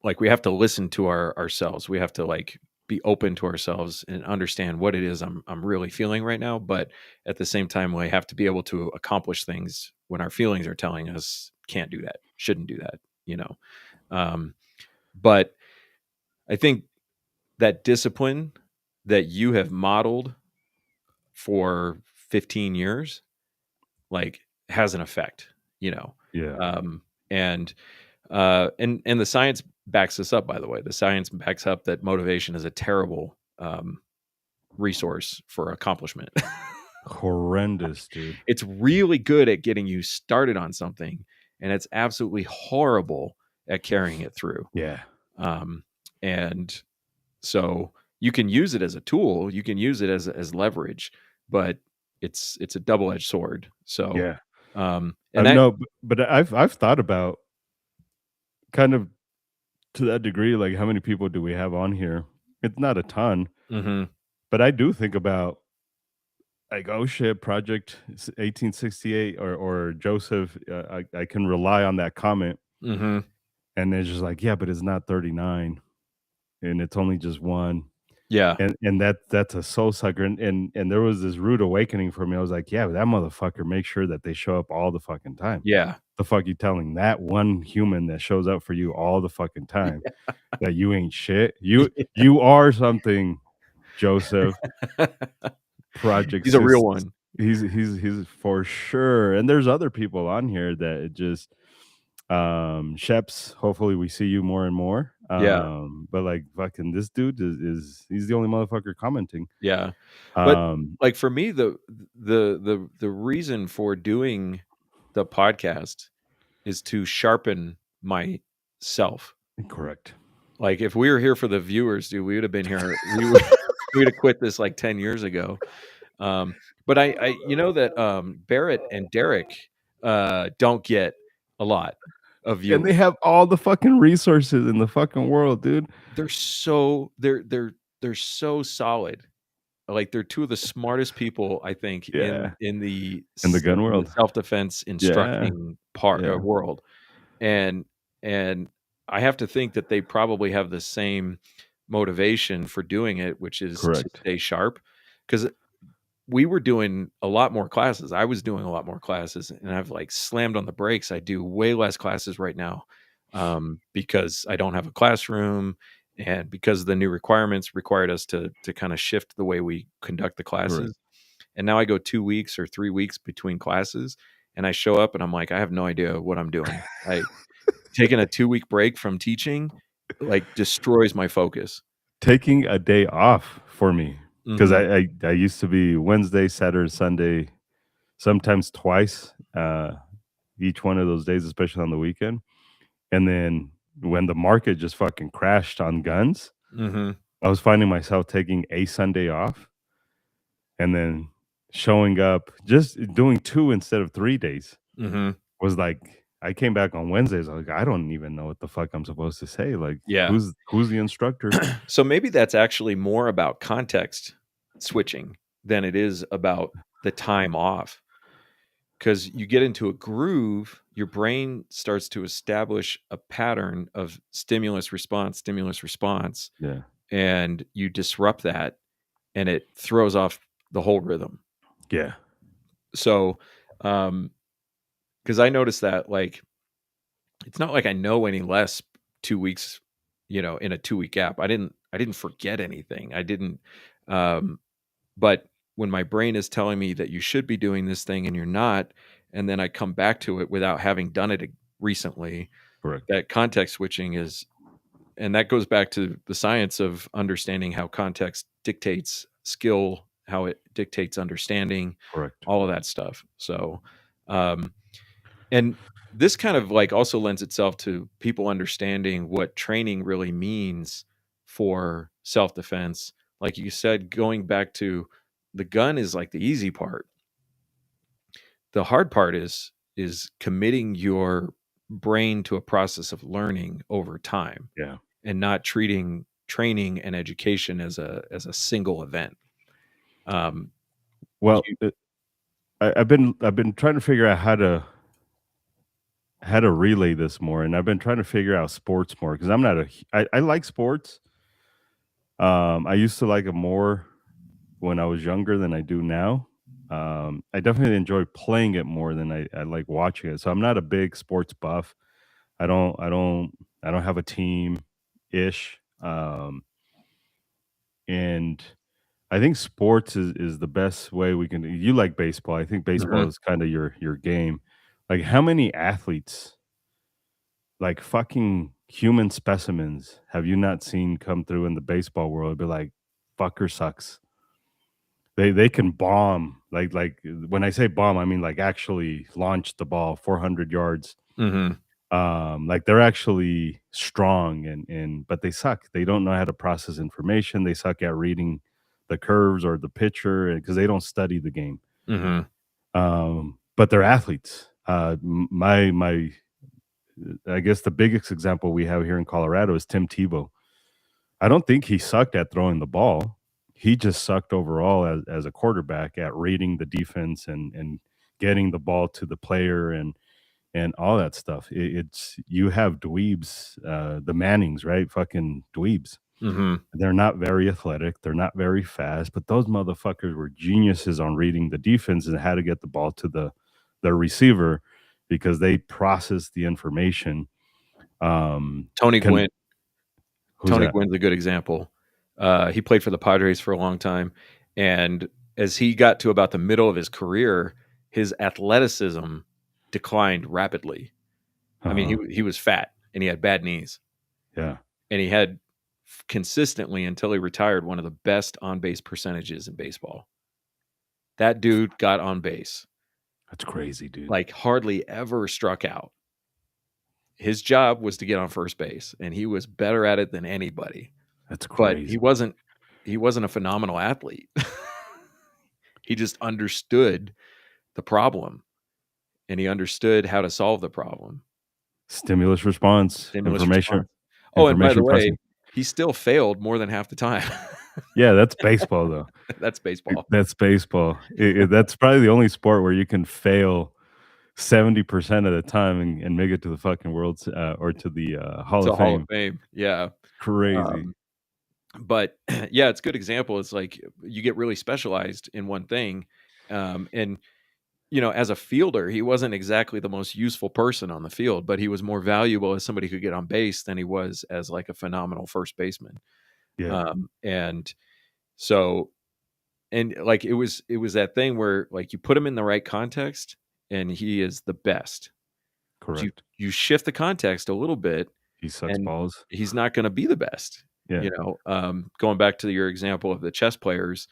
like, we have to listen to ourselves. We have to, like, be open to ourselves and understand what it is I'm really feeling right now. But at the same time, we have to be able to accomplish things when our feelings are telling us can't do that, shouldn't do that. You know. Um, but I think that discipline that you have modeled for 15 years, like, has an effect. You know, Yeah. um, and and the science backs this up, by the way. The science backs up that motivation is a terrible, resource for accomplishment. Horrendous, dude. It's really good at getting you started on something, and it's absolutely horrible at carrying it through. Yeah. Um, and so you can use it as a tool, you can use it as leverage, but it's a double-edged sword. So, Yeah. and that No, but I've thought about kind of to that degree, like, how many people do we have on here? It's not a ton, Mhm, but I do think about, like, oh shit, Project 1868 or Joseph. I can rely on that comment, mhm, and it's just like, yeah, but it's not 39, and it's only just one, yeah, and that's a soul sucker, and there was this rude awakening for me. I was like, yeah, but that motherfucker makes sure that they show up all the fucking time. yeah. The fuck you telling that one human that shows up for you all the fucking time that you ain't shit? You are something, Joseph. Project He's a real 6. one. He's for sure, and there's other people on here that it just Sheps, hopefully we see you more and more. Yeah. But like fucking this dude is he's the only motherfucker commenting. Yeah. But, Um, like, for me, the reason for doing the podcast is to sharpen myself. Correct. Like, if we were here for the viewers, dude, we would have been here. We would have quit this like 10 years ago. Um, but I you know that Barrett and Derek don't get a lot of And they viewers. have all the fucking resources in the fucking world, dude. They're so they're so solid. Like, they're two of the smartest people, I think, Yeah. In the gun in the world. self-defense Yeah. instructing Yeah. world. And and I have to think that they probably have the same motivation for doing it, which is to Correct. stay sharp. Because we were doing a lot more classes. I was doing a lot more classes, and I've, like, slammed on the brakes. I do way less classes right now, because I don't have a classroom, and because the new requirements required us to kinda shift the way we conduct the Right. classes. And now I go 2 weeks or 3 weeks between classes, and I show up and I'm like, "I have no idea what I'm doing." Taking a 2-week break from teaching, like, destroys my focus. Taking a day off for me, 'cause Mhm, I used to be Wednesday, Saturday, Sunday, sometimes twice, each one of those days, especially on the weekend. And then when the market just fucking crashed on guns, mhm, I was finding myself taking a Sunday off and then showing up, just doing 2 instead of 3 days. mhm. Was like I came back on Wednesdays, I was like, "I don't even know what the fuck I'm supposed to say, like, Yeah. who's the instructor?" So maybe that's actually more about context switching than it is about the time off. Because you get into a groove, your brain starts to establish a pattern of stimulus response, Yeah. and you disrupt that, and it throws off the whole rhythm. Yeah. So, because I noticed that, like, it's not like I know any less 2 weeks, in a 2-week gap. I didn't forget anything. I didn't, um, but when my brain is telling me that you should be doing this thing and you're not, and then I come back to it without having done it recently, Correct. that context switching is, and that goes back to the science of understanding how context dictates skill, how it dictates understanding, Correct. all of that stuff. So, um, and this kind of, like, also lends itself to people understanding what training really means for self-defense. Like you said, going back to the gun is like the easy part. The hard part is committing your brain to a process of learning over time Yeah. and not treating training and education as a single event. Um, Well, you I've been trying to figure out how to relay this more, and I've been trying to figure out sports more because I'm not a hu I like sports. I used to like it more when I was younger than I do now. I definitely enjoy playing it more than I like watching it, so I'm not a big sports buff. I don't have a team-ish, and I think sports is the best way we can you like baseball, I think baseball Mhm, is kinda your game. Like, how many athletes, like, fucking human specimens have you not seen come through in the baseball world? Be like, "Fucker sucks." They can bomb, when I say bomb, I mean, like, actually launch the ball 400 yards. mhm, Like, they're actually strong and but they suck. They don't know how to process information. They suck at reading the curves or the pitcher because they don't study the game. mhm, But they're athletes. My I guess the biggest example we have here in Colorado is Tim Tebow. I don't think he sucked at throwing the ball. He just sucked overall as a quarterback at reading the defense and getting the ball to the player and all that stuff. It's you have dweebs, the Mannings, right? Fucking dweebs. mhm. They're not very athletic. They're not very fast, but those motherfuckers were geniuses on reading the defense and how to get the ball to the receiver because they process the information. Tony Can Gwynn who's Tony that? Gwynn's a good example. He played for the Padres for a long time, and as he got to about the middle of his career, his athleticism declined rapidly. I mean, Uh-huh. he was fat and he had bad knees, Yeah. and he had consistently until he retired one of the best on base percentages in baseball. That dude got on base That's crazy, dude. like hardly ever struck out. His job was to get on first base, and he was better at it than anybody. That's But crazy. he wasn't a phenomenal athlete. He just understood the problem, and he understood how to solve the problem. Stimulus response, Stimulus response. Oh, and by the information way, processing. he still failed more than half the time. Yeah, that's baseball, though. That's baseball. That's baseball. That's probably the only sport where you can fail 70% of the time and make it to the fucking world's or to the Hall To of Hall of Fame. Fame, yeah. Crazy. Um, but yeah, it's a good example. It's like you get really specialized in one thing, and as a fielder, he wasn't exactly the most useful person on the field, but he was more valuable as somebody who could get on base than he was as like a phenomenal first baseman. Yeah, And so, and like it was that thing where like you put him in the right context, and he is the best. You correct. you shift the context a little bit, He sucks and balls. he's not going to be the best. Yeah, Going back to your example of the chess players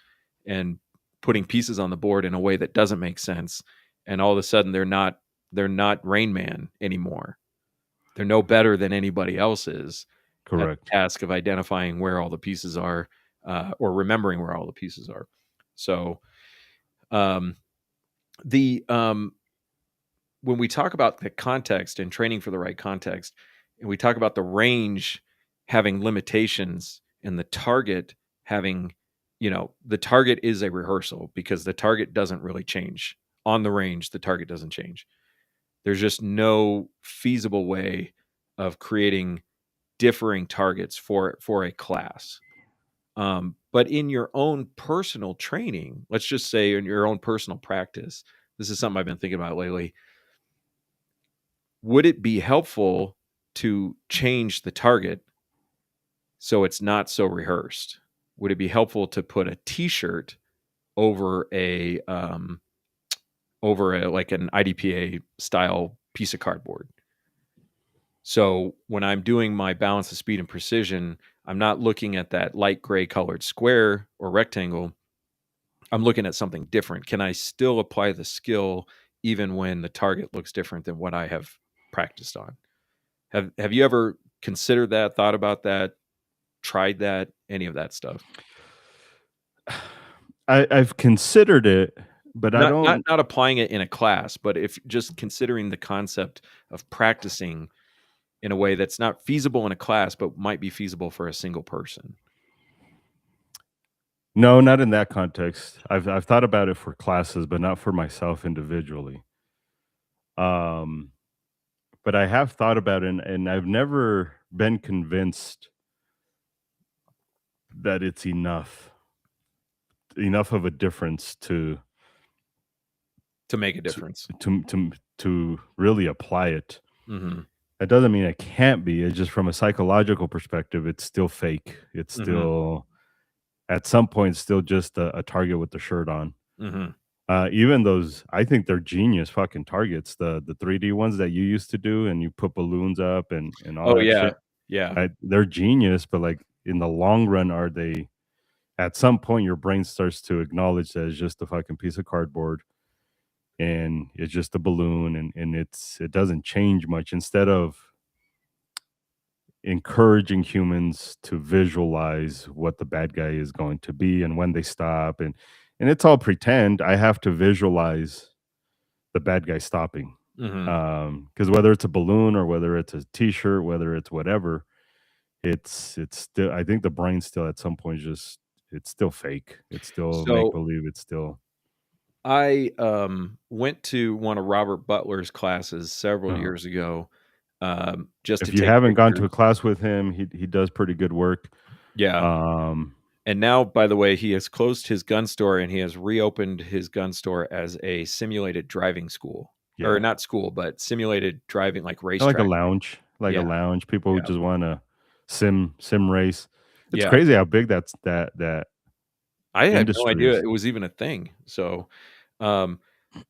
and putting pieces on the board in a way that doesn't make sense, and all of a sudden they're not Rain Man anymore. They're no better than anybody else is at correct. the task of identifying where all the pieces are, or remembering where all the pieces are. So, um, the when we talk about the context and training for the right context, and we talk about the range having limitations and the target having, the target is a rehearsal because the target doesn't really change. On the range, the target doesn't change. There's just no feasible way of creating differing targets for a class. But in your own personal training, let's just say in your own personal practice, this is something I've been thinking about lately. Would it be helpful to change the target so it's not so rehearsed? Would it be helpful to put a T-shirt over a like an IDPA style piece of cardboard? So when I'm doing my balance of speed and precision, I'm not looking at that light gray colored square or rectangle. I'm looking at something different. Can I still apply the skill even when the target looks different than what I have practiced on? Have you ever considered that, thought about that, tried that, any of that stuff? I've considered it, but I Not not don't. not applying it in a class, but if just considering the concept of practicing in a way that's not feasible in a class, but might be feasible for a single person. No, not in that context. I've thought about it for classes, but not for myself individually. Um, but I have thought about it, and I've never been convinced that it's enough of a difference To make a to difference. to really apply it. Mhm. That doesn't mean it can't be. It's just from a psychological perspective, it's still fake. It's Mhm. still at some point still just a target with the shirt on. Mhm. Even those, I think they're genius fucking targets. The 3D ones that you used to do, and you put balloons up and all Oh, that yeah. shit. Yeah. They're genius, but like in the long run, are they? At some point, your brain starts to acknowledge that it's just a fucking piece of cardboard, and it's just a balloon, and it doesn't change much. Instead of encouraging humans to visualize what the bad guy is going to be and when they stop, and it's all pretend. I have to visualize the bad guy stopping. Mhm. Because whether it's a balloon or whether it's a t-shirt, whether it's whatever, it's still, I think the brain still at some point just, it's still fake. It's still make So, believe. It's still I, went to one of Robert Butler's classes several uh, years ago, just to if you take haven't gone to pictures. a class with him, he does pretty good work. Yeah. Um, And now, by the way, he has closed his gun store and he has reopened his gun store as a simulated driving school. Or yeah, not school, but simulated driving, like like a racetrack. lounge, like a Yeah, lounge. People who yeah, just want to sim race. It's yeah. crazy how big that I had no industry idea is. it was even a thing. So, um,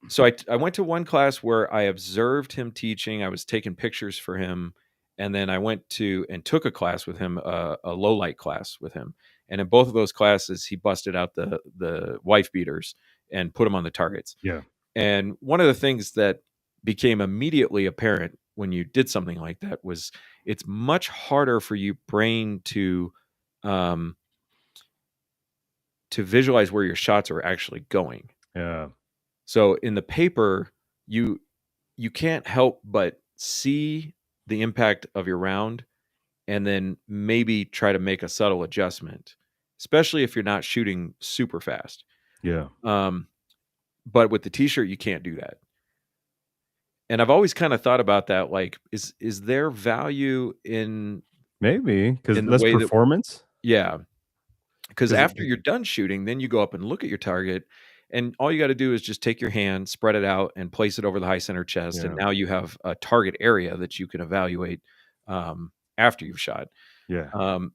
So I went to one class where I observed him teaching, I was taking pictures for him, and then I went to and took a class with him, a low light class with him, and in both of those classes, he busted out the wife beaters and put them on the targets. Yeah. And one of the things that became immediately apparent when you did something like that was it's much harder for your brain um, to visualize where your shots are actually going. Yeah. So in the paper, you you can't help but see the impact of your round and then maybe try to make a subtle adjustment, especially if you're not shooting super fast. Yeah. Um, but with the t-shirt, you can't do that. And I've always kind of thought about that, like, is there value Maybe because in the less way that performance. yeah, because Because after you're done shooting, then you go up and look at your target, and all you got to do is just take your hand, spread it out, and place it over the high center chest, and yeah, now you have a target area that you can evaluate after you've shot. yeah, Um,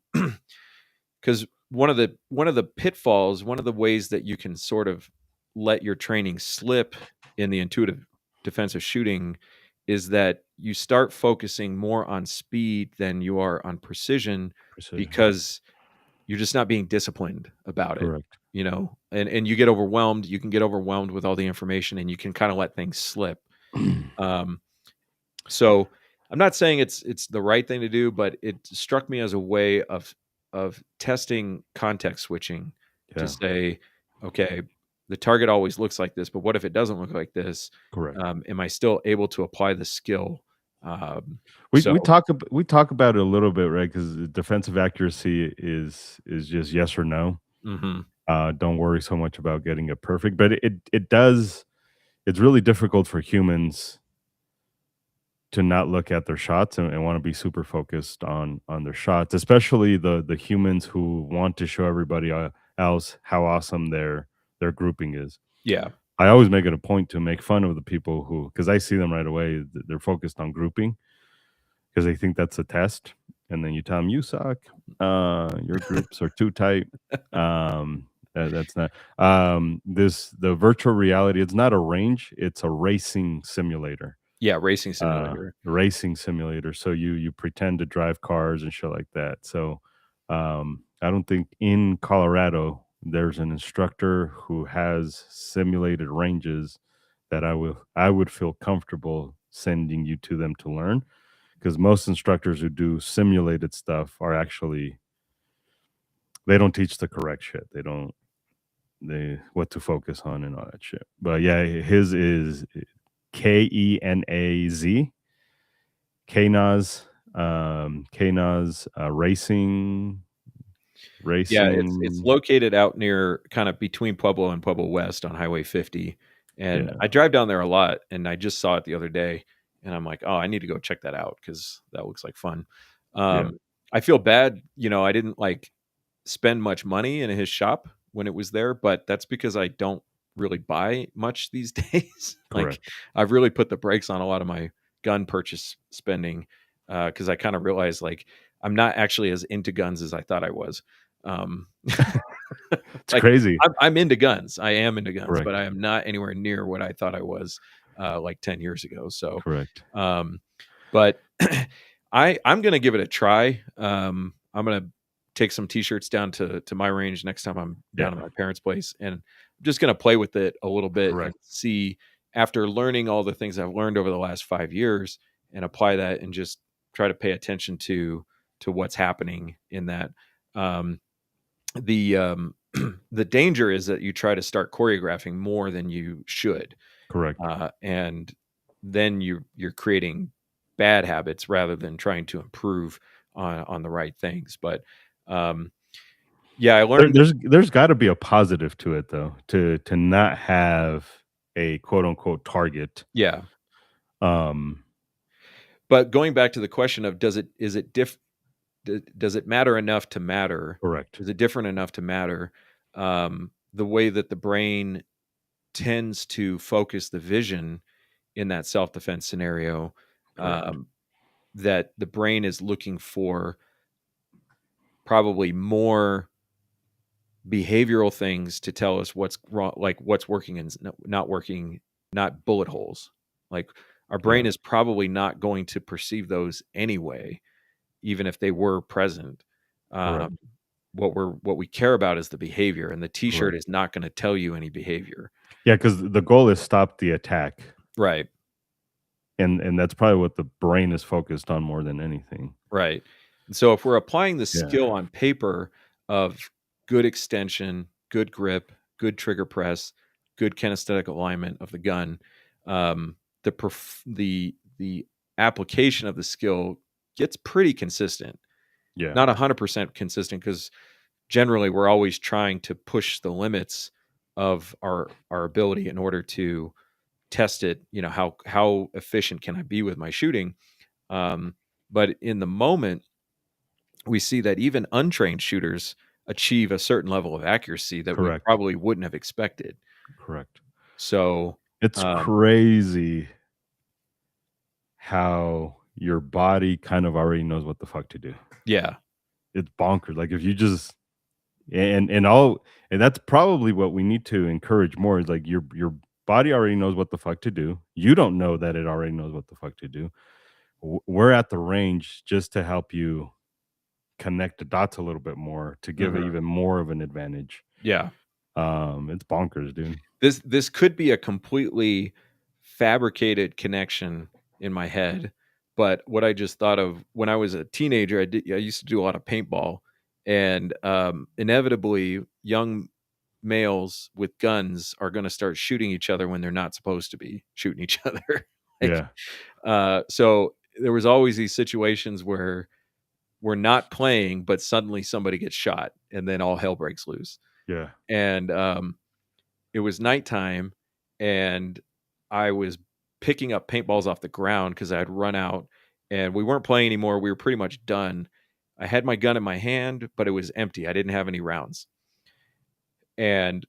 because one of the pitfalls, one of the ways that you can sort of let your training slip in the intuitive defensive shooting is that you start focusing more on speed than you are on precision precision. because you're just not being disciplined about it, Correct. and you get overwhelmed. You can get overwhelmed with all the information and you can kind of let things slip. Um, so I'm not saying it's the right thing to do, but it struck me as a way of testing context switching to Yeah, say, okay, the target always looks like this, but what if it doesn't look like this? correct. Am I still able to apply the skill? Um, We so we talk we talk about it a little bit, right? Because defensive accuracy is just yes or no. mhm. Don't worry so much about getting it perfect, but it does. It's really difficult for humans to not look at their shots and want to be super focused on their shots, especially the humans who want to show everybody else how awesome their grouping is. Yeah, I always make it a point to make fun of the people who, because I see them right away, they're focused on grouping because they think that's a test, and then you tell them you suck. Your groups are too tight. That's not this the virtual reality. It's not a range. It's a racing simulator. yeah, racing simulator. Racing simulator. So you pretend to drive cars and shit like that. So I don't think in Colorado there's an instructor who has simulated ranges that I would feel comfortable sending you to them to learn, because most instructors who do simulated stuff are actually they don't teach the correct shit. They don't they what to focus on and all that shit. But yeah, his is KENAZ KNAZ KNAZ Yeah, it's racing. located out near kind of between Pueblo and Pueblo West on Highway 50, and Yeah, I drive down there a lot, and I just saw it the other day, and I'm like, "Oh, I need to go check that out because that looks like fun." yeah, Um, I feel bad, I didn't, like, spend much money in his shop when it was there, but that's because I don't really buy much these days. Like, correct. I've really put the brakes on a lot of my gun purchase spending, because I kinda realized, like, I'm not actually as into guns as I thought I was. Um, It's like, crazy. I'm into guns. I am into guns, but Correct, I am not anywhere near what I thought I was, like 10 years ago. So, correct. um, but I'm gonna give it a try. I'm gonna take some t-shirts down to my range next time I'm down at Yeah, my parents' place, and I'm just gonna play with it a little bit and correct, see after learning all the things I've learned over the last 5 years and apply that and just try to pay attention to what's happening in that. Um, the the danger is that you try to start choreographing more than you should, correct. and then you're creating bad habits rather than trying to improve on the right things. But um, yeah, I learned. There's gotta be a positive to it though, to not have a quote unquote target. Yeah, Um, but going back to the question of does it matter enough to matter? correct, Is it different enough to matter? The way that the brain tends to focus the vision in that self defense scenario, correct, um, that the brain is looking for probably more behavioral things to tell us what's wrong, like what's working and not working not bullet holes. Like, our brain Yeah, is probably not going to perceive those anyway, even if they were present. correct, Um, what we care about is the behavior, and the T-shirt correct. is not gonna tell you any behavior. Yeah, because the goal is stop the attack, Right, and that's probably what the brain is focused on more than anything. right. And so if we're applying the Yeah, skill on paper of good extension, good grip, good trigger press, good kinesthetic alignment of the gun, the application of the skill gets pretty consistent. yeah, Not 100% consistent, because generally we're always trying to push the limits of our ability in order to test it. How efficient can I be with my shooting? Um, but in the moment, we see that even untrained shooters achieve a certain level of accuracy that we correct, probably wouldn't have expected. correct. So, It's um, crazy how your body kind of already knows what the fuck to do. yeah. It's bonkers. Like if you just and all and that's probably what we need to encourage more is like your body already knows what the fuck to do. You don't know that it already knows what the fuck to do. We're at the range just to help you connect the dots a little bit more to give it Mhm. even more of an advantage. Yeah. It's bonkers, dude. This could be a completely fabricated connection in my head, but what I just thought of when I was a teenager, I used to do a lot of paintball, and, inevitably, young males with guns are gonna start shooting each other when they're not supposed to be shooting each other. Like, Yeah, so there was always these situations where we're not playing, but suddenly somebody gets shot, and then all hell breaks loose, yeah, and, it was nighttime, and I was picking up paintballs off the ground because I had run out, and we weren't playing anymore. We were pretty much done. I had my gun in my hand, but it was empty. I didn't have any rounds. And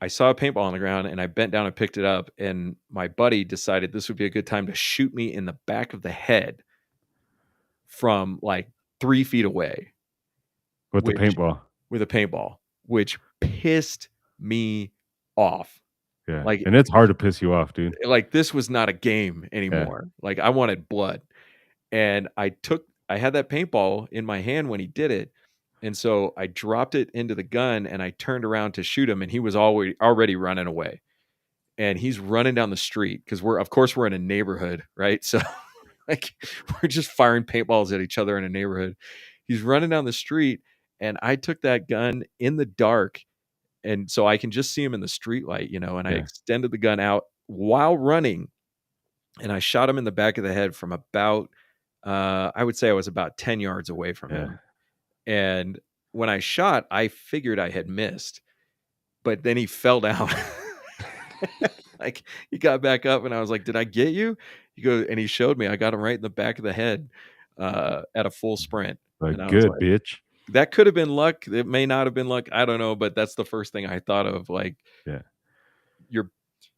I saw a paintball on the ground, and I bent down and picked it up. And my buddy decided this would be a good time to shoot me in the back of the head from like 3 feet away, with the which paintball. with a paintball, which pissed me off. Yeah, Like, and it's hard to piss you off, dude. this was not a game Yeah, anymore. Like, I wanted blood, and I had that paintball in my hand when he did it, and so I dropped it into the gun, and I turned around to shoot him, and he was already running away, and he's running down the street because we're in a neighborhood, right? So, like, we're just firing paintballs at each other in a neighborhood. He's running down the street, and I took that gun in the dark, and so I can just see him in the street light, and I yeah, extended the gun out while running, and I shot him in the back of the head from about, I would say I was about 10 yards away from yeah. him. And when I shot, I figured I had missed, but then he fell down. Like, he got back up, and I was like, "Did I get you?" He showed me. I got him right in the back of the head, at a full sprint. And Like, I was good, like, bitch. that could have been luck. It may not have been luck. I don't know, but that's the first thing I thought of. Like, Yeah, your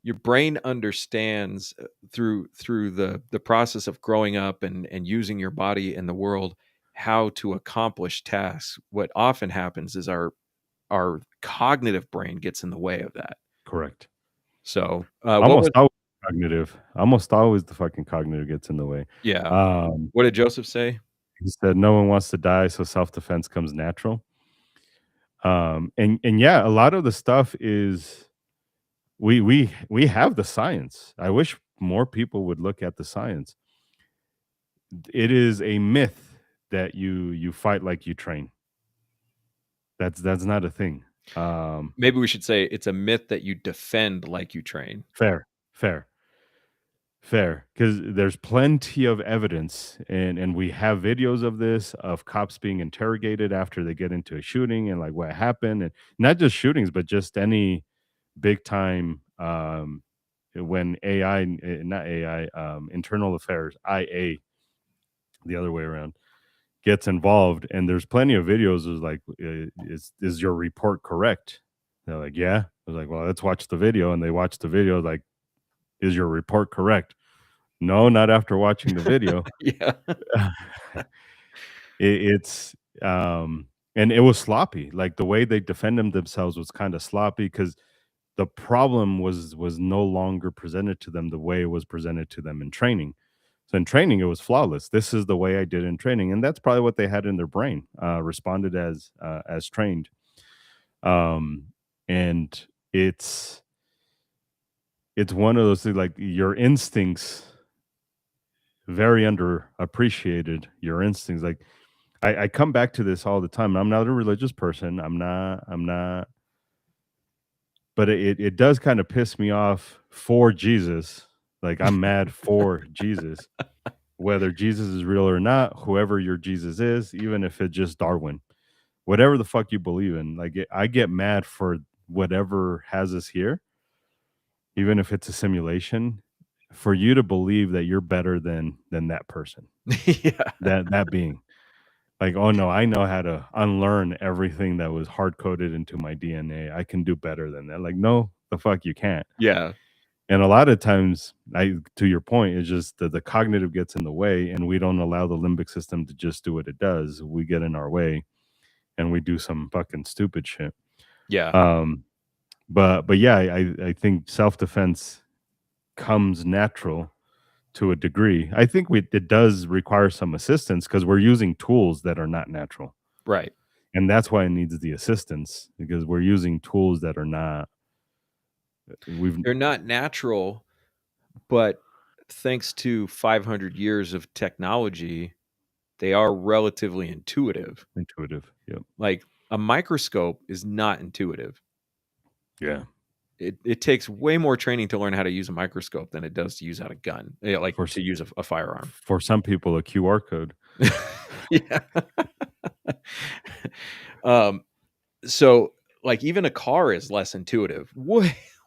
your brain understands, through the process of growing up and using your body in the world, how to accomplish tasks. What often happens is our cognitive brain gets in the way of that. correct. So, what Almost was always cognitive. Almost always the fucking cognitive gets in the way. yeah. Um, What did Joseph say? he said, "No one wants to die, so self-defense comes natural." And yeah, a lot of the stuff is we have the science. I wish more people would look at the science. It is a myth that you fight like you train. That's not a thing. Maybe we should say it's a myth that you defend like you train. Fair, fair. Fair, because there's plenty of evidence, and we have videos of this, of cops being interrogated after they get into a shooting and, like, what happened, and not just shootings, but just any big time, when AI not AI, internal affairs, IA, the other way around, gets involved, and there's plenty of videos is like, "Is your report correct?" They're like, "Yeah." I was like, "Well, let's watch the video," and they watch the video, like, "Is your report correct?" No, not after watching the video. Yeah. It's, and it was sloppy, like, the way they defended themselves was kinda sloppy because the problem was no longer presented to them the way it was presented to them in training. So in training, it was flawless. This is the way I did in training, and that's probably what they had in their brain. Responded as trained, um, and it's one of those things like your instincts very underappreciated. Your instincts, like I come back to this all the time. I'm not a religious person. I'm not, but it does kind of piss me off for Jesus. Like I'm mad for Jesus, whether Jesus is real or not, whoever your Jesus is, even if it's just Darwin, whatever the fuck you believe in. Like I get mad for whatever has us here, even if it's a simulation, for you to believe that you're better than that person, Yeah. that being. Like, oh no, I know how to unlearn everything that was hard coded into my DNA. I can do better than that. Like, no, the fuck you can't. Yeah. And a lot of times, to your point, it's just that the cognitive gets in the way, and we don't allow the limbic system to just do what it does. We get in our way, and we do some fucking stupid shit. Yeah. Um, but yeah, I think self defense comes natural to a degree. I think it does require some assistance because we're using tools that are not natural, Right. and that's why it needs the assistance because we're using tools that are not. We've They're not natural, but thanks to 500 years of technology, they are relatively intuitive. intuitive. Yep. Like a microscope is not intuitive. Yeah. It takes way more training to learn how to use a microscope than it does to use out a gun, like For to use a firearm. for some people, a QR code. Yeah. um, so like even a car is less intuitive,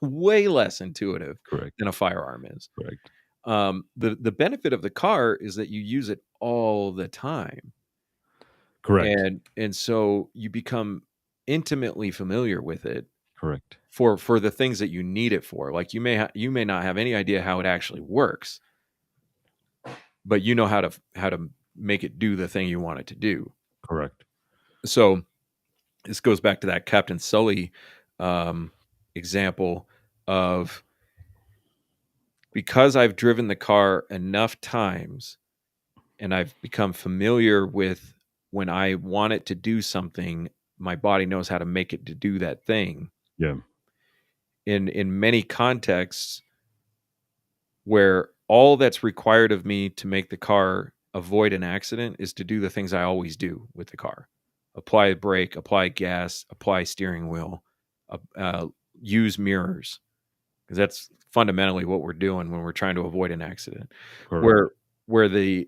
way less intuitive Correct. than a firearm is. Correct. The benefit of the car is that you use it all the time, Correct. and so you become intimately familiar with it Correct. for the things that you need it for. Like you may not have any idea how it actually works, but you know how to make it do the thing you want it to do. Correct. So this goes back to that Captain Sully um, example of, because I've driven the car enough times and I've become familiar with when I want it to do something, my body knows how to make it to do that thing. Yeah. In many contexts where all that's required of me to make the car avoid an accident is to do the things I always do with the car: apply a brake, apply gas, apply steering wheel, use mirrors, because that's fundamentally what we're doing when we're trying to avoid an accident. Correct. Where the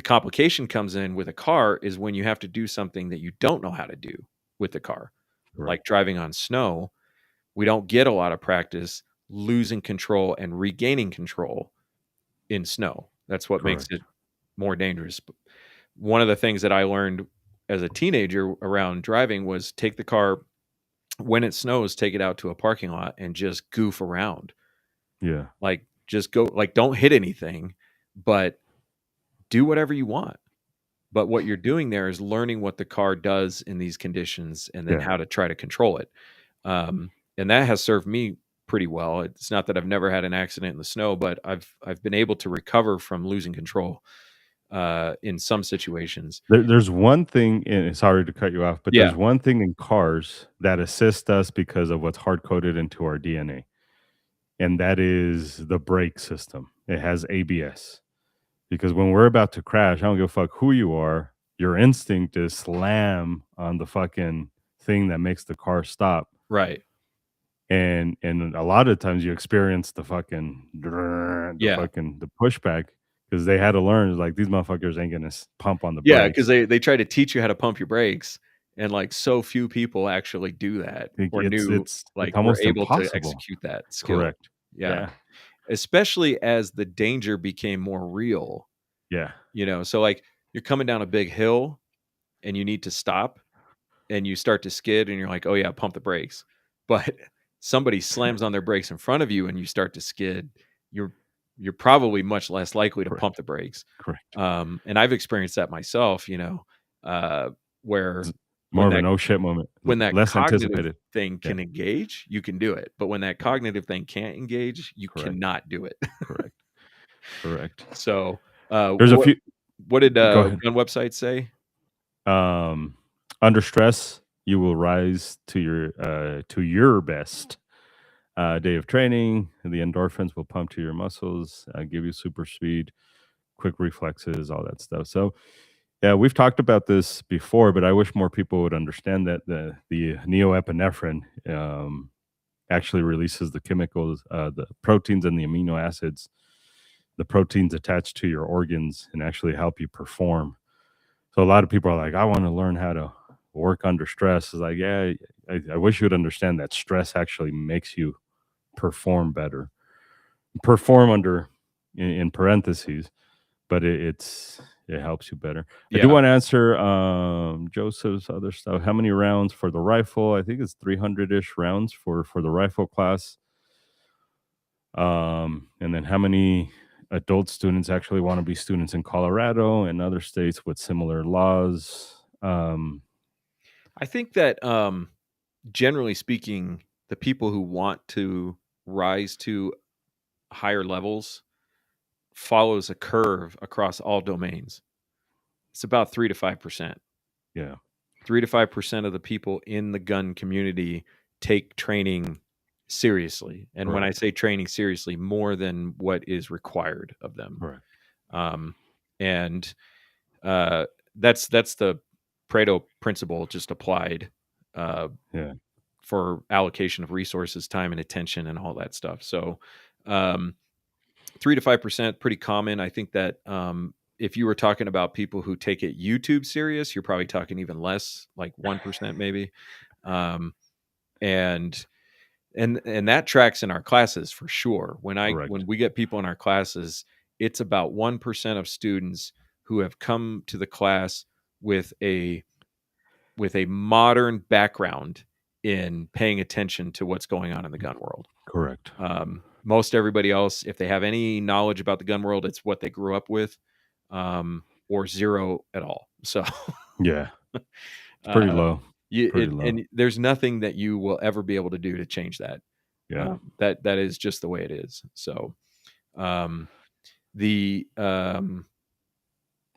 complication comes in with a car is when you have to do something that you don't know how to do with the car, like Correct. driving on snow. We don't get a lot of practice losing control and regaining control in snow. That's what makes it Correct. more dangerous. One of the things that I learned as a teenager around driving was take the car when it snows, take it out to a parking lot and just goof around. Yeah. Like just go, like don't hit anything, but do whatever you want. But what you're doing there is learning what the car does in these conditions and then Yeah. how to try to control it. And that has served me pretty well. It's not that I've never had an accident in the snow, but I've been able to recover from losing control in some situations. There's one thing, and sorry to cut you off, but Yeah, there's one thing in cars that assist us because of what's hard coded into our DNA, and that is the brake system. It has ABS. Because when we're about to crash, I don't give a fuck who you are. Your instinct is slam on the fucking thing that makes the car stop. right. And a lot of times you experience the fucking Yeah, the pushback because they had to learn like these motherfuckers ain't gonna pump on the yeah, because brakes. they try to teach you how to pump your brakes, and like so few people actually do that Like, or It's knew, it's it's like were almost able to impossible. execute that skill. Correct. Yeah, Yeah. especially as the danger became more real. Yeah. So like you're coming down a big hill and you need to stop and you start to skid and you're like, "Oh yeah, pump the brakes." But somebody slams on their brakes in front of you and you start to skid, you're you're probably much less likely to pump Correct. the brakes. Correct. And I've experienced that myself, uh, where Z- More When of that an "oh shit" moment, when that less cognitive anticipated. thing Yeah, can engage, you can do it. But when that cognitive thing can't engage, you correct, cannot do it. correct, correct. So, There's a what few did Go ahead. gun websites say? Um, Under stress, you will rise to your best. Day of training, the endorphins will pump to your muscles, give you super speed, quick reflexes, all that stuff. So, yeah, we've talked about this before, but I wish more people would understand that the neoepinephrine actually releases the chemicals, the proteins and the amino acids, the proteins attached to your organs, and actually help you perform. So a lot of people are like, I want to learn how to work under stress. It's like, yeah, I wish you would understand that stress actually makes you perform better. Perform under in parentheses, but it helps you better. I do Yeah. want to answer Joseph's other stuff. How many rounds for the rifle? I think it's 300-ish rounds for the rifle class. And then how many adult students actually want to be students in Colorado and other states with similar laws? I think that, generally speaking, the people who want to rise to higher levels follows a curve across all domains. It's about 3 to 5%. Yeah, 3 to 5% of the people in the gun community take training seriously. And when I correct, say training seriously, more than what is required of them. correct. Um, and uh, that's the Pareto principle just applied uh, Yeah, for allocation of resources, time, and attention, and all that stuff. So, um, 3 to 5%, pretty common. I think that if you were talking about people who take it YouTube serious, you're probably talking even less, like 1% maybe. Um, and and that tracks in our classes for sure. When correct, we get people in our classes, it's about 1% of students who have come to the class with a modern background in paying attention to what's going on in the gun world. correct. Most everybody else, if they have any knowledge about the gun world, it's what they grew up with, or zero at all. So, Yeah, it's pretty uh, low, pretty low. and there's nothing that you will ever be able to do to change that. Yeah, That is just the way it is. So, um, the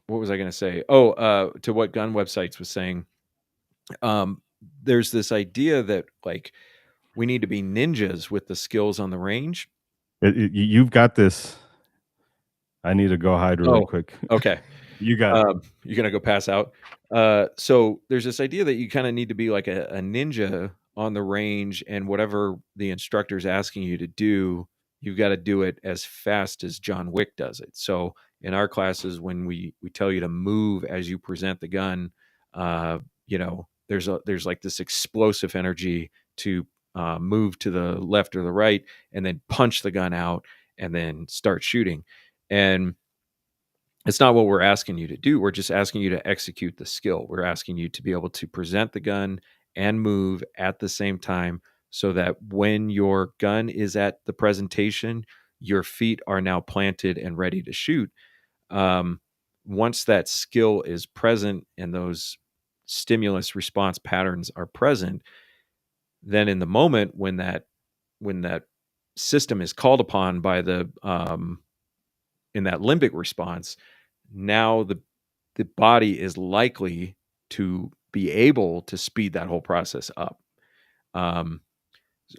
what was I going to say? Oh, to what gun websites was saying. Um, there's this idea that like we need to be ninjas with the skills on the range. you've got this. I need to go hide really Oh, quick. okay. You got it. You're gonna go pass out. So there's this idea that you kind of need to be like a ninja on the range, and whatever the instructor's asking you to do, you've got to do it as fast as John Wick does it. So in our classes, when we tell you to move as you present the gun, there's like this explosive energy to move to the left or the right, and then punch the gun out, and then start shooting. And it's not what we're asking you to do. We're just asking you to execute the skill. We're asking you to be able to present the gun and move at the same time so that when your gun is at the presentation, your feet are now planted and ready to shoot. Um, Once that skill is present and those stimulus response patterns are present, then in the moment when that system is called upon by the in that limbic response, now the body is likely to be able to speed that whole process up. Um,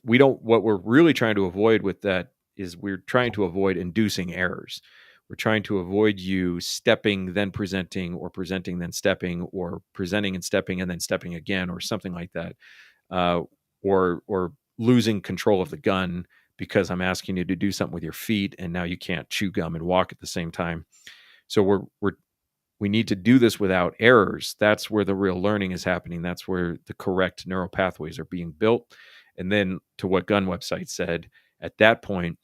we don't. What we're really trying to avoid with that is we're trying to avoid inducing errors. We're trying to avoid you stepping then presenting, or presenting then stepping, or presenting and then stepping again, or something like that, uh, or losing control of the gun because I'm asking you to do something with your feet and now you can't chew gum and walk at the same time. So we need to do this without errors. That's where the real learning is happening. That's where the correct neural pathways are being built. And then, to what gun website said, at that point,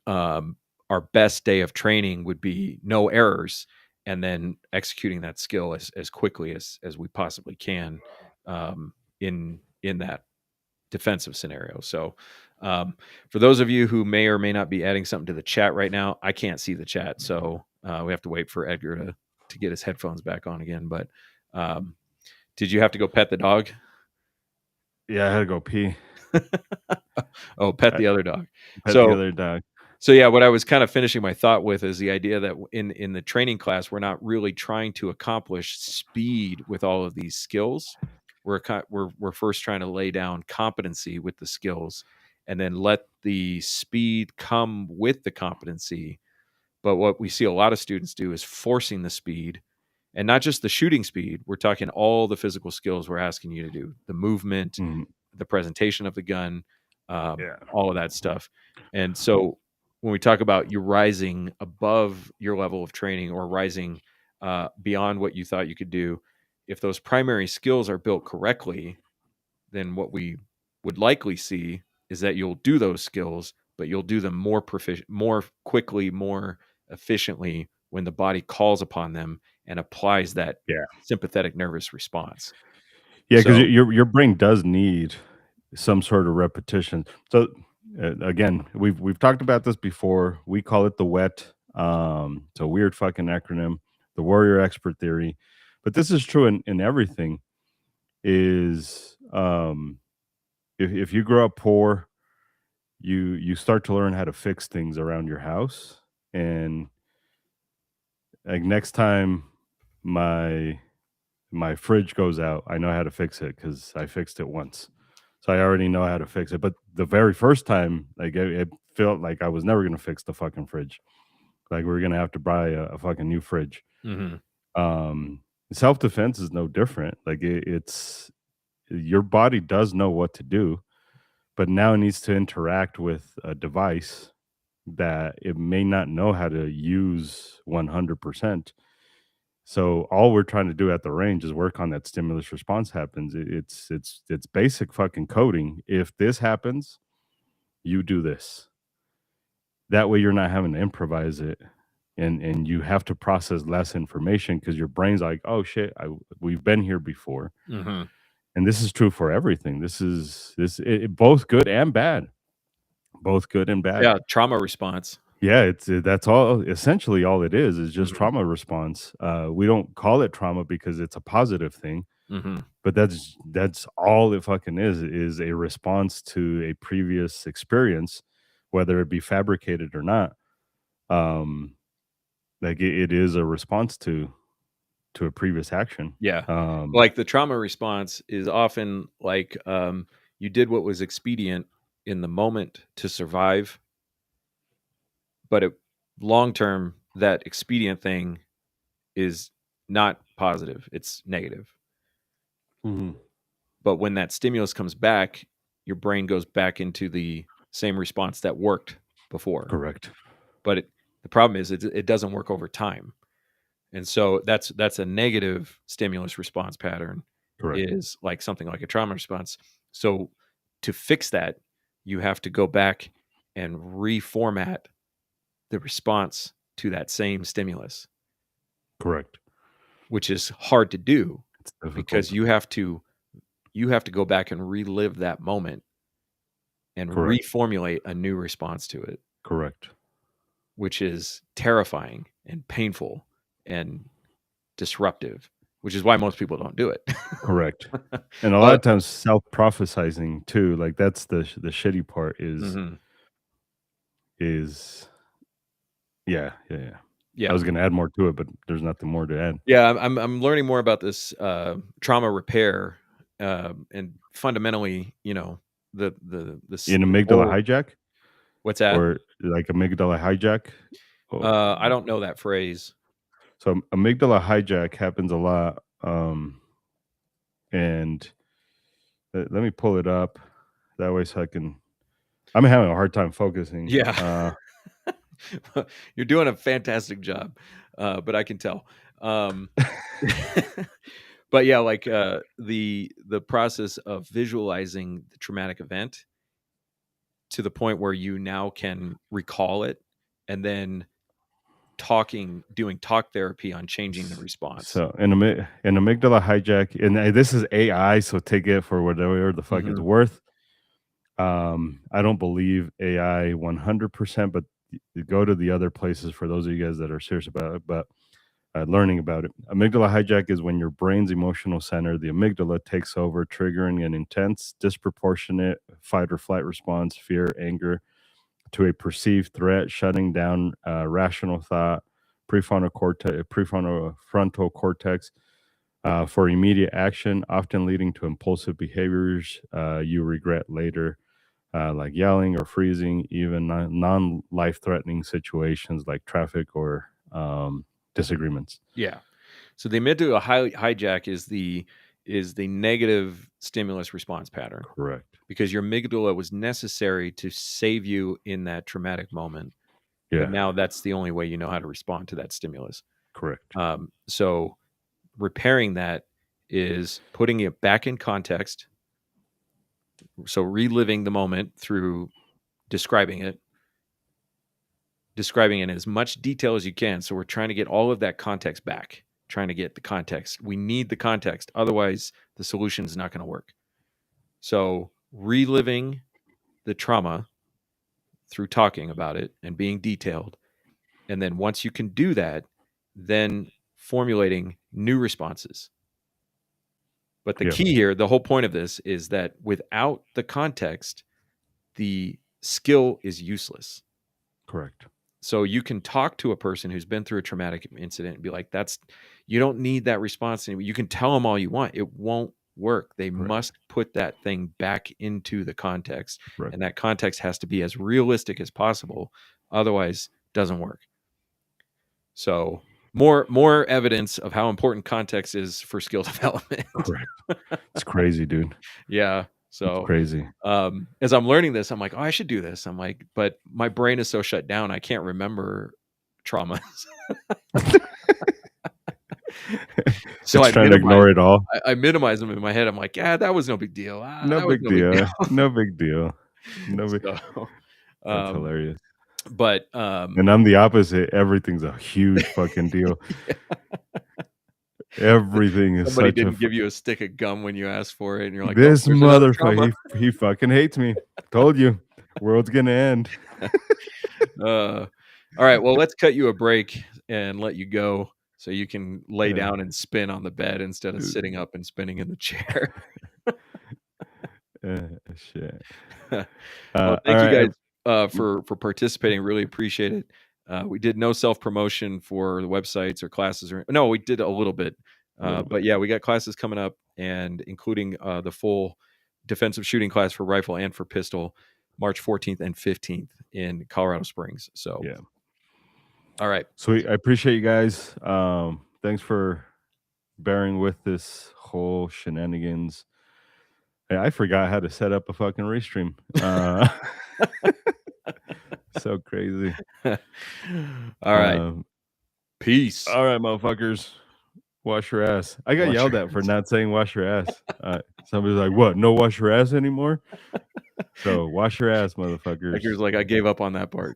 um, our best day of training would be no errors, and then executing that skill as quickly as we possibly can, in that defensive scenario. So, for those of you who may or may not be adding something to the chat right now, I can't see the chat, so we have to wait for Edgar to get his headphones back on again. But um, Did you have to go pet the dog? Yeah, I had to go pee. Oh, pet I the other dog. pet the So other dog. So yeah, what I was kind of finishing my thought with is the idea that in the training class, we're not really trying to accomplish speed with all of these skills. We're first trying to lay down competency with the skills, and then let the speed come with the competency. But what we see a lot of students do is forcing the speed, and not just the shooting speed. We're talking all the physical skills we're asking you to do: the movement, Mhm. the presentation of the gun, Yeah. all of that stuff. And so when we talk about you rising above your level of training, or rising beyond what you thought you could do, if those primary skills are built correctly, then what we would likely see is that you'll do those skills, but you'll do them more proficient, more quickly, more efficiently when the body calls upon them and applies that Yeah. sympathetic nervous response. Yeah, because So, your brain does need some sort of repetition. So again, we've talked about this before. We call it the WET. It's a weird fucking acronym, the Warrior Expert Theory. But this is true in everything. Is if you grow up poor, you start to learn how to fix things around your house, and like next time my my fridge goes out, I know how to fix it because I fixed it once. So I already know how to fix it. But the very first time, like it felt like I was never gonna fix the fucking fridge. Like we are gonna have to buy a fucking new fridge. mhm, Um, Self defense is no different. Like it's your body does know what to do, but now it needs to interact with a device that it may not know how to use 100%. So all we're trying to do at the range is work on that stimulus response happens. It's basic fucking coding. If this happens, you do this. That way you're not having to improvise it, and you have to process less information because your brain's like, "Oh shit, we've been here before." mhm. And this is true for everything. Both good and bad. Both good and bad. Yeah, trauma response. Yeah, that's all essentially all it is just Mhm, trauma response. We don't call it trauma because it's a positive thing. mhm. But that's all it fucking is a response to a previous experience, whether it be fabricated or not. Um, like it is a response to a previous action. Yeah. Um, Like, the trauma response is often like, you did what was expedient in the moment to survive, but it long term, that expedient thing is not positive, it's negative. mhm, But when that stimulus comes back, your brain goes back into the same response that worked before. correct, But the problem is it doesn't work over time. And so that's a negative stimulus response pattern, correct, is like something like a trauma response. So to fix that, you have to go back and reformat the response to that same stimulus, correct. which is hard to do It's because difficult. you have to go back and relive that moment and Correct, reformulate a new response to it, correct, which is terrifying and painful and disruptive, which is why most people don't do it. correct. And a lot Well, of times self-prophesizing too, like that's the shitty part mhm. is yeah, yeah, yeah. I Yeah. was gonna add more to it, but there's nothing more to add. Yeah, I'm learning more about this, trauma repair, and fundamentally, An the amygdala goal. hijack What's that? or like amygdala hijack? Oh, I don't know that phrase. so amygdala hijack happens a lot, and let me pull it up that way so I can I'm having a hard time focusing. Yeah. You're doing a fantastic job, but I can tell. Um, but yeah, like, the process of visualizing the traumatic event to the point where you now can recall it, and then doing talk therapy on changing the response. So an amygdala hijack, and this is AI, so take it for whatever the fuck it's Mhm. worth. I don't believe AI 100%, but go to the other places for those of you guys that are serious about it. But learning about it. Amygdala hijack is when your brain's emotional center, the amygdala, takes over, triggering an intense, disproportionate fight or flight response, fear, anger, to a perceived threat, shutting down rational thought, prefrontal cortex for immediate action, often leading to impulsive behaviors you regret later, like yelling or freezing, even non-life threatening situations like traffic or disagreements. Yeah. So the amygdala hijack is the negative stimulus response pattern. Correct. Because your amygdala was necessary to save you in that traumatic moment. Yeah. But now that's the only way you know how to respond to that stimulus. Correct. So repairing that is putting it back in context. So reliving the moment through describing it in as much detail as you can. So we're trying to get all of that context back, trying to get the context. We need the context. Otherwise, the solution is not going to work. So reliving the trauma through talking about it and being detailed. And then once you can do that, then formulating new responses. But the key here, the whole point of this is that without the context, the skill is useless. Correct. So you can talk to a person who's been through a traumatic incident and be like, you don't need that response anymore. You can tell them all you want. It won't work. They must put that thing back into the context. Right. And that context has to be as realistic as possible. Otherwise, it doesn't work. So more evidence of how important context is for skill development. Correct. It's crazy, dude. Yeah. So it's crazy. As I'm learning this, I'm like, oh, I should do this. I'm like, but my brain is so shut down, I can't remember traumas. So I trying to ignore it all. I minimize them in my head. I'm like, yeah, that was no big deal. No big deal. No big deal. No big. That's hilarious. But and I'm the opposite. Everything's a huge fucking deal. Everything is. Somebody didn't give you a stick of gum when you asked for it, and you're like, this motherfucker. He fucking hates me. Told you, world's gonna end. All right, well, let's cut you a break and let you go so you can lay down and spin on the bed instead of sitting up and spinning in the chair. Shit. Well, thank you guys for participating. Really appreciate it. We did no self-promotion for the websites or classes, no, we did a little bit. But yeah, we got classes coming up, and including the full defensive shooting class for rifle and for pistol, March 14th and 15th in Colorado Springs. So yeah. All right. Sweet. I appreciate you guys. Thanks for bearing with this whole shenanigans. Hey, I forgot how to set up a fucking restream. So crazy. All right. Peace. All right, motherfuckers. Wash your ass. I got yelled at for not saying wash your ass. Somebody's like, what? No wash your ass anymore? So wash your ass, motherfuckers. Like I gave up on that part.